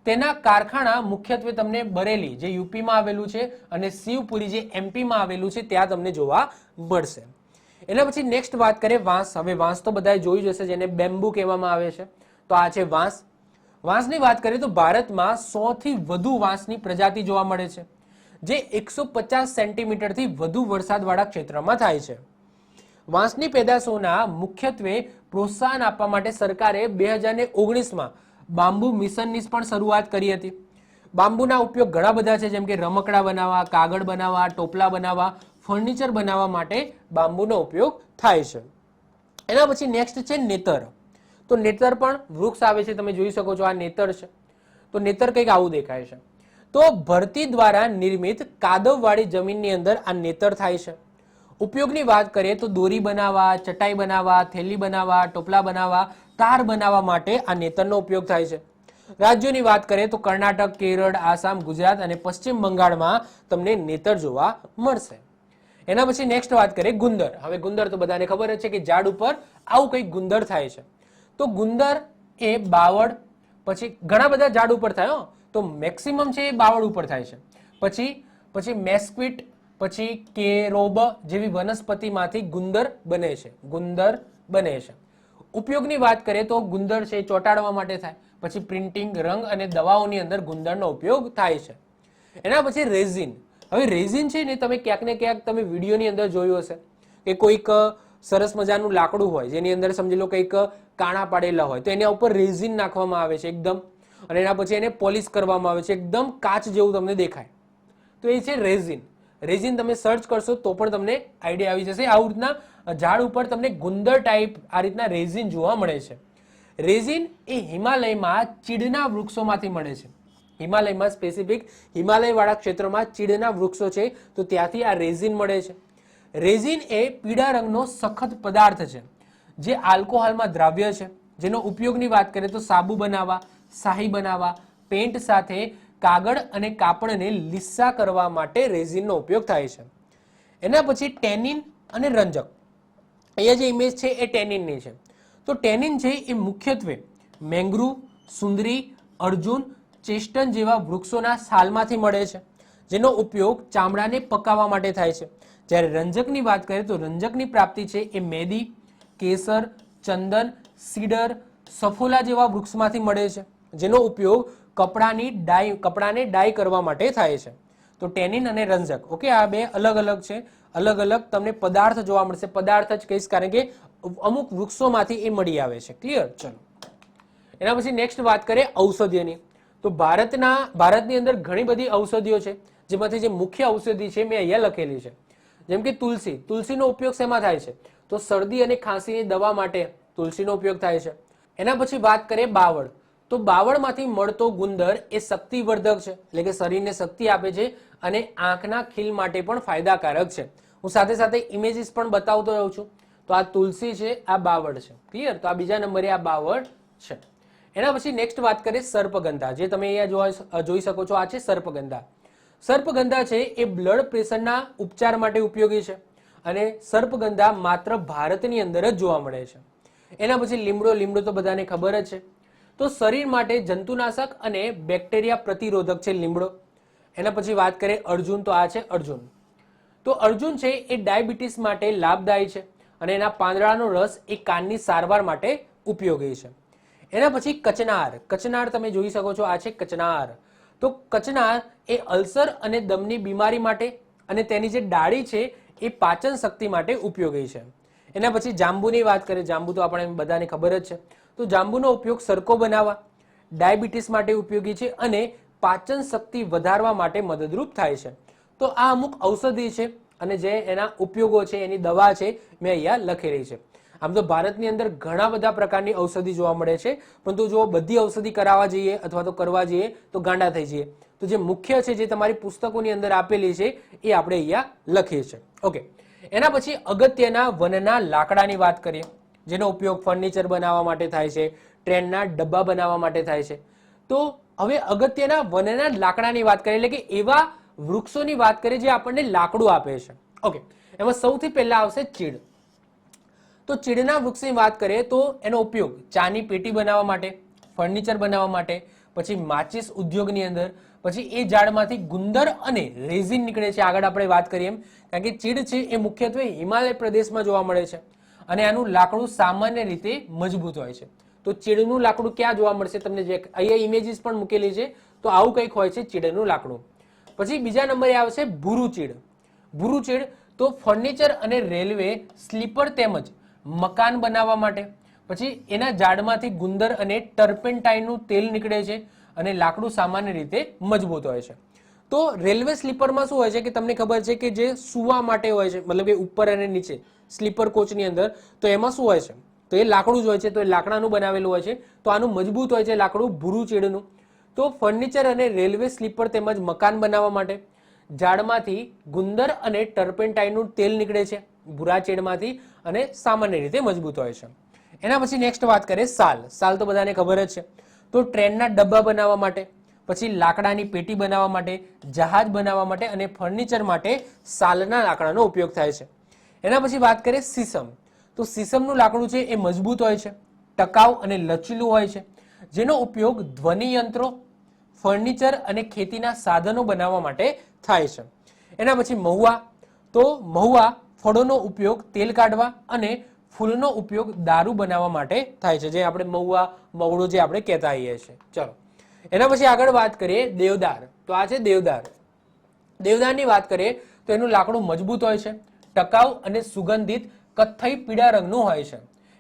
તેના કારખાના મુખ્યત્વે તમને બરેલી, જે યુપીમાં આવેલું છે, અને શિવપુરી, જે એમપીમાં આવેલું છે, ત્યાં તમને જોવા મળશે. એના પછી નેક્સ્ટ વાત કરીએ વાંસ. હવે વાંસ તો બધાએ જોઈ જશે, જેને બેમ્બુ કહેવામાં આવે છે. તો આ છે વાંસ. વાંસની વાત કરીએ તો ભારતમાં 100 થી વધુ વાંસની પ્રજાતિ જોવા મળે છે, જે 150 સેન્ટીમીટરથી વધુ વરસાદવાળા ક્ષેત્રમાં થાય છે. વાંસની પેદાશોના મુખ્યત્વે પ્રોત્સાહન આપવા માટે સરકારે 2019માં બાંબુ મિશનની પણ શરૂઆત કરી હતી. બાંબુના ઉપયોગ ઘણા બધા છે, જેમ કે રમકડા બનાવવા, કાગળ બનાવવા, ટોપલા બનાવવા, ફર્નિચર બનાવવા માટે બાંબુનો ઉપયોગ થાય છે. એના પછી નેક્સ્ટ છે નેતર. તો નેતર પણ વૃક્ષ આવે છે, તમે જોઈ શકો છો, આ નેતર છે. તો નેતર કંઈક આવું દેખાય છે. તો ભરતી દ્વારા નિર્મિત કાદવવાળી જમીનની અંદર આ નેતર થાય છે. ઉપયોગની વાત કરીએ તો દોરી બનાવવા, ચટાઈ બનાવવા, થેલી બનાવવા, ટોપલા બનાવવા, તાર બનાવવા માટે આ નેતરનો ઉપયોગ થાય છે. રાજ્યોની વાત કરીએ તો કર્ણાટક, કેરળ, આસામ, ગુજરાત અને પશ્ચિમ બંગાળમાં તમને નેતર જોવા મળશે. એના પછી નેક્સ્ટ વાત કરીએ ગુંદર. હવે ગુંદર તો બધાને ખબર જ છે કે ઝાડ ઉપર આવું કંઈક ગુંદર થાય છે. તો ગુંદર એ બાવળ, પછી ઘણા બધા ઝાડ ઉપર થાય, તો મેક્સિમમ છે એ બાવળ ઉપર થાય છે. પછી મેસ્ક્વિટ, પછી કેરોબ જેવી વનસ્પતિમાંથી ગુંદર બને છે. ઉપયોગની વાત કરીએ તો ગુંદર છે ચોંટાડવા માટે થાય. પછી પ્રિન્ટિંગ, રંગ અને દવાઓની અંદર ગુંદરનો ઉપયોગ થાય છે. એના પછી રેઝિન. હવે રેઝિન છે ને, તમે ક્યાંક ને ક્યાંક તમે વિડીયોની અંદર જોયું હશે કે કોઈક સરસ મજાનું લાકડું હોય જેની અંદર સમજી લો કંઈક કાણા પાડેલા હોય તો એના ઉપર રેઝિન નાખવામાં આવે છે એકદમ, અને એના પછી એને પોલિશ કરવામાં આવે છે, એકદમ કાચ જેવું તમને દેખાય. તો એ છે રેઝિન. રેઝિન તમે સર્ચ કરશો તો પણ તમને આઈડિયા આવી જશે. આ રીતના ઝાડ ઉપર તમને ગુંદર ટાઈપ આ રીતના રેઝિન જોવા મળે છે. રેઝિન એ હિમાલયમાં ચીડના વૃક્ષોમાંથી મળે છે. હિમાલયમાં સ્પેસિફિક હિમાલયવાળા ક્ષેત્રમાં ચીડના વૃક્ષો છે તો ત્યાંથી આ રેઝિન મળે છે. રેઝિન એ પીળા રંગનો સખત પદાર્થ છે જે આલ્કોહોલમાં દ્રાવ્ય છે, જેનો ઉપયોગની વાત કરીએ તો સાબુ બનાવવા, શાહી બનાવવા, પેન્ટ સાથે કાગળ અને કાપડને લીસા કરવા માટે રેઝિનનો ઉપયોગ થાય છે. એના પછી ટેનિન અને રંજક. અહીંયા જે ઇમેજ છે એ ટેનિનની છે. તો ટેનિન છે એ મુખ્યત્વે મેંગ્રુવ, સુંદરી, અર્જુન, ચેસ્ટન જેવા વૃક્ષોના છાલમાંથી મળે છે, જેનો ઉપયોગ ચામડાને પકાવવા માટે થાય છે. જ્યારે રંજકની વાત કરીએ તો રંજકની પ્રાપ્તિ છે એ મેદી, કેસર, ચંદન, સીડર, સફોલા જેવા વૃક્ષમાંથી મળે છે, જેનો ઉપયોગ કપડાને ડાય કરવા માટે થાય છે. તો ટેનિન અને રંજક, ઓકે, આ બે અલગ અલગ છે. અલગ અલગ તમને પદાર્થ જોવા મળશે. પદાર્થ જ કહીશ કારણ કે અમુક વૃક્ષોમાંથી એ મળી આવે છે. ક્લિયર? ચલો, એના પછી નેક્સ્ટ વાત કરીએ ઔષધિઓની. તો ભારતની અંદર ઘણી બધી ઔષધિઓ છે, જેમાંથી જે મુખ્ય ઔષધિ છે મેં અહીંયા લખેલી છે. જેમ કે તુલસી. તુલસીનો ઉપયોગ શેમાં થાય છે? તો શરદી અને ખાંસીની દવા માટે તુલસીનો ઉપયોગ થાય છે. એના પછી વાત કરીએ બાવળ. તો બાવળમાંથી મળતો ગુંદર એ શક્તિવર્ધક છે, એટલે કે શરીરને શક્તિ આપે છે અને આંખના ખીલ માટે પણ ફાયદાકારક છે. હું સાથે સાથે ઇમેજીસ પણ બતાવતો રહું છું. તો આ તુલસી છે, આ બાવળ છે. ક્લિયર? તો આ બીજા નંબરે આ બાવળ છે. એના પછી નેક્સ્ટ વાત કરીએ સર્પગંધા, જે તમે અહીંયા જોઈ શકો છો. આ છે સર્પગંધા. સર્પગંધા છે એ બ્લડ પ્રેશરના ઉપચાર માટે ઉપયોગી છે અને સર્પગંધા માત્ર ભારતની અંદર જ જોવા મળે છે. એના પછી લીમડો. લીમડો તો બધાને ખબર જ છે. તો શરીર માટે જંતુનાશક અને બેક્ટેરિયા પ્રતિરોધક છે લીમડો. એના પછી વાત કરીએ અર્જુન. તો આ છે અર્જુન. તો અર્જુન છે એ ડાયાબિટીસ માટે લાભદાયી છે અને એના પાંદડાનો રસ એ કાનની સારવાર માટે ઉપયોગી છે. એના પછી કચનાર. કચનાર તમે જોઈ શકો છો. આ છે કચનાર. તો કચનાર એ અલ્સર અને દમની બીમારી માટે અને તેની જે ડાળી છે એ પાચન શક્તિ માટે ઉપયોગી છે. એના પછી જાંબુની વાત કરીએ. જાંબુ તો આપણે બધાને ખબર જ છે. તો જાંબુનો ઉપયોગ સરકો બનાવવા, ડાયાબિટીસ માટે ઉપયોગી છે અને પાચન શક્તિ વધારવા માટે મદદરૂપ થાય છે. તો આ અમુક ઔષધિ છે અને જે એના ઉપયોગો છે, એની દવા છે, મેં અહીંયા લખેલી છે. આમ તો ભારતની અંદર ઘણા બધા પ્રકારની ઔષધિ જોવા મળે છે, પરંતુ જો બધી ઔષધિ કરાવવા જઈએ અથવા તો કરવા જઈએ તો ગાંડા થઈ જઈએ. તો જે મુખ્ય છે, જે તમારી પુસ્તકોની અંદર આપેલી છે, એ આપણે અહીંયા લખીએ છીએ. ઓકે. એના પછી અગત્યના વનના લાકડાની વાત કરીએ, જેનો ઉપયોગ ફર્નિચર બનાવવા માટે થાય છે, ટ્રેનના ડબ્બા બનાવવા માટે થાય છે. તો હવે અગત્યના વનના લાકડાની વાત કરીએ, એટલે કે એવા વૃક્ષોની વાત કરીએ જે આપણને લાકડું આપે છે. ઓકે. એમાં સૌથી પહેલા આવશે ચીડ. તો ચીડના વૃક્ષની વાત કરીએ તો એનો ઉપયોગ ચાની પેટી બનાવવા માટે, ફર્નિચર બનાવવા માટે, પછી માચિસ ઉદ્યોગની અંદર, પછી એ ઝાડમાંથી ગુંદર અને રેઝિન નીકળે છે. આગળ આપણે વાત કરીએ એમ, કારણ કે ચીડ છે એ મુખ્યત્વે હિમાલય પ્રદેશમાં જોવા મળે છે અને આનું લાકડું સામાન્ય રીતે મજબૂત હોય છે. તો ચીડનું લાકડું ક્યાં જોવા મળશે? તમને જે અહીંયા ઇમેજીસ પણ મૂકેલી છે. તો આવું કંઈક હોય છે ચીડનું લાકડું. પછી બીજા નંબરે આવશે ભૂરું ચીડ. ભૂરું ચીડ તો ફર્નિચર અને રેલવે, સ્લીપર તેમજ મકાન બનાવવા માટે. પછી એના ઝાડમાંથી ગુંદર અને ટર્પેન્ટાઇનનું તેલ નીકળે છે અને લાકડું સામાન્ય રીતે મજબૂત હોય છે. તો રેલવે સ્લીપરમાં શું હોય છે કે તમને ખબર છે કે જે સુવા માટે હોય છે, મતલબ કે ઉપર અને નીચે સ્લીપર કોચની અંદર, તો એમાં શું હોય છે? તો એ લાકડું જ હોય છે. તો એ લાકડાનું બનાવેલું હોય છે. તો આનું મજબૂત હોય છે લાકડું ભૂરું ચીડનું. તો ફર્નિચર અને રેલવે સ્લીપર તેમજ મકાન બનાવવા માટે ઝાડમાંથી ગુંદર અને ટર્પેન્ટાઇનનું તેલ નીકળે છે ભૂરા ચીડમાંથી અને સામાન્ય રીતે મજબૂત હોય છે. એના પછી નેક્સ્ટ વાત કરીએ સાલ. સાલ તો બધાને ખબર જ છે. તો ટ્રેનના ડબ્બા બનાવવા માટે, પછી લાકડાની પેટી બનાવવા માટે, જહાજ બનાવવા માટે અને ફર્નિચર માટે સાલના લાકડાનો ઉપયોગ થાય છે. એના પછી વાત કરીએ સીસમ. તો સીસમનું લાકડું છે એ મજબૂત હોય છે, ટકાઉ અને લચીલું હોય છે, જેનો ઉપયોગ ધ્વનિ યંત્રો, ફર્નિચર અને ખેતીના સાધનો બનાવવા માટે થાય છે. એના પછી મહુવા. તો મહુવા ફળોનો ઉપયોગ તેલ કાઢવા અને ફૂલનો ઉપયોગ દારૂ બનાવવા માટે થાય છે, જે આપણે મહુવા, મવડો જે આપણે કહેતા હોઈએ છીએ. ચલો, એના પછી આગળ વાત કરીએ દેવદાર. તો આ છે દેવદાર. દેવદારની વાત કરીએ તો એનું લાકડું મજબૂત હોય છે, ટકાઉ અને સુગંધિત કથ્થઈ પીળા રંગનું હોય છે.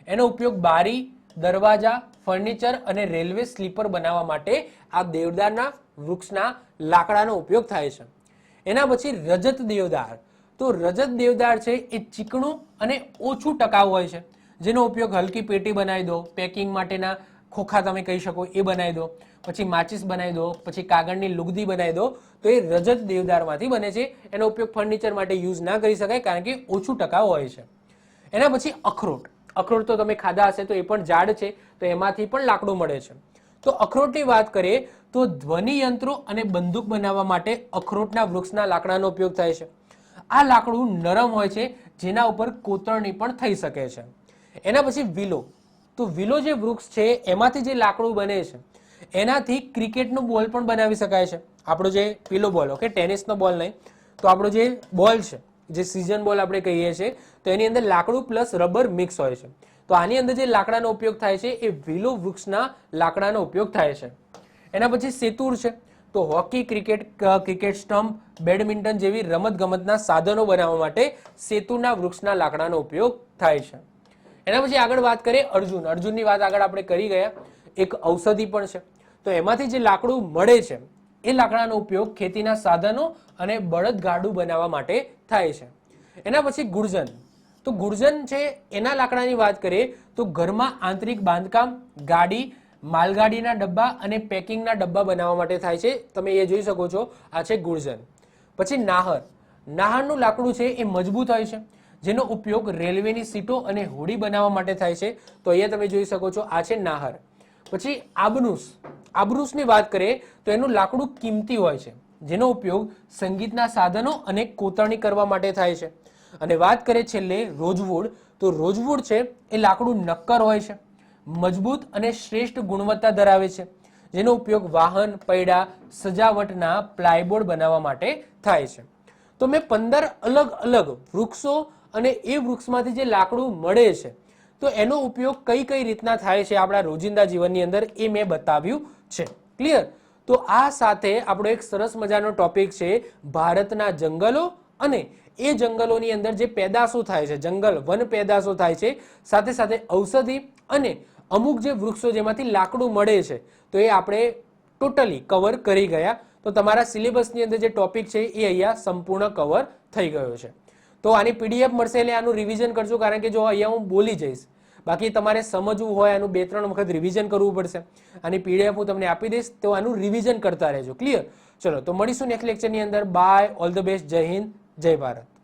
એનો ઉપયોગ બારી, દરવાજા, ફર્નિચર અને રેલવે સ્લીપર બનાવવા માટે આ દેવદારના વૃક્ષના લાકડાનો ઉપયોગ થાય છે. એના પછી રજત દેવદાર. તો રજત દેવદાર છે એ ચીકણું અને ઓછું ટકાઉ હોય છે, જેનો ઉપયોગ હલકી પેટી બનાવી દો, પેકિંગ માટેના ખોખા તમે કહી શકો એ બનાવી દો, પછી માચિસ બનાવી દો, પછી કાગળની લુગદી બનાવી દો, તો એ રજત દેવદારમાંથી બને છે. એનો ઉપયોગ ફર્નિચર માટે યુઝ ના કરી શકાય કારણ કે ઓછું ટકાઉ હોય છે. એના પછી અખરોટ. અખરોટ તો તમે ખાધા હશે, તો એ પણ ઝાડ છે, તો એમાંથી પણ લાકડું મળે છે. તો અખરોટની વાત કરીએ તો ધ્વનિ યંત્રો અને બંદૂક બનાવવા માટે અખરોટના વૃક્ષના લાકડાનો ઉપયોગ થાય છે. આ લાકડું નરમ હોય છે, જેના ઉપર કોતરણી પણ થઈ શકે છે. એના પછી વિલો. તો વિલો જે વૃક્ષ છે એમાંથી જે લાકડું બને છે એનાથી ક્રિકેટનો બોલ પણ બનાવી શકાય છે. આપણો જે પેલો બોલ, ઓકે, ટેનિસનો બોલ નહીં, તો આપણો જે બોલ છે, જે સીઝન બોલ આપણે કહીએ છીએ, તો એની અંદર લાકડું પ્લસ રબર મિક્સ હોય છે. તો આની અંદર જે લાકડાનો ઉપયોગ થાય છે એ વિલો વૃક્ષના લાકડાનો ઉપયોગ થાય છે. એના પછી સેતુર છે. તો હોકી, ક્રિકેટ સ્ટમ્પ, બેડમિન્ટન જેવી રમત ગમતના સાધનો બનાવવા માટે સેતુના વૃક્ષના લાકડાનો ઉપયોગ થાય છે. એના પછી આગળ વાત કરીએ અર્જુન. અર્જુનની વાત આગળ આપણે કરી ગયા. એક ઔષધિ પણ છે. તો એમાંથી જે લાકડું મળે છે એ લાકડાનો ઉપયોગ ખેતીના સાધનો અને બળદગાડું બનાવવા માટે થાય છે. એના પછી ગુર્જન. તો ગુર્જન છે એના લાકડાની વાત કરીએ તો ઘરમાં આંતરિક બાંધકામ, ગાડી, માલગાડીના ડબ્બા અને પેકિંગના ડબ્બા બનાવવા માટે થાય છે. તમે એ જોઈ શકો છો, આ છે ગુર્જન. પછી નાહર. નાહરનું લાકડું છે એ મજબૂત હોય છે, જેનો ઉપયોગ રેલવેની સીટો અને હોડી બનાવવા માટે થાય છે. તો અહીંયા તમે જોઈ શકો છો, આ છે નાહર. પછી આબનુસ. આબનુસની વાત કરીએ તો એનું લાકડું કિંમતી હોય છે, જેનો ઉપયોગ સંગીતના સાધનો અને કોતરણી કરવા માટે થાય છે. અને વાત કરીએ છેલ્લે રોઝવુડ. તો રોઝવુડ છે એ લાકડું નક્કર હોય છે, મજબૂત અને શ્રેષ્ઠ ગુણવત્તા ધરાવે છે, જેનો ઉપયોગ વાહન, પૈડા, સજાવટના પ્લાયબોર્ડ બનાવવા માટે થાય છે. તો મેં 15 અલગ અલગ વૃક્ષો અને એ વૃક્ષમાંથી જે લાકડું મળે છે તો એનો ઉપયોગ કઈ કઈ રીતના થાય છે આપણા રોજિંદા જીવનની અંદર એ મેં બતાવ્યું છે. ક્લિયર? તો આ સાથે આપણો એક સરસ મજાનો ટોપિક છે ભારતના જંગલો અને એ જંગલોની અંદર જે પેદાશો થાય છે, જંગલ વન પેદાશો થાય છે, સાથે સાથે ઔષધિ અને અમુક જે વૃક્ષો જેમાંથી લાકડું મળે છે, તો એ આપણે ટોટલી કવર કરી ગયા. તો તમારા સિલેબસની અંદર જે ટોપિક છે એ અહીંયા સંપૂર્ણ કવર થઈ ગયો છે. તો આની પીડીએફ મળશે એટલે આનું રિવિઝન કરજો, કારણ કે જો અહીંયા હું બોલી જઈશ, બાકી તમારે સમજવું હોય આનું 2-3 વખત રિવિઝન કરવું પડશે. આની પીડીએફ હું તમને આપી દઈશ, તો આનું રિવિઝન કરતા રહેજો. ક્લિયર? ચલો, તો મળીશું નેક્સ્ટ લેક્ચરની અંદર. બાય, ઓલ ધ બેસ્ટ, જય હિન્દ, જય ભારત.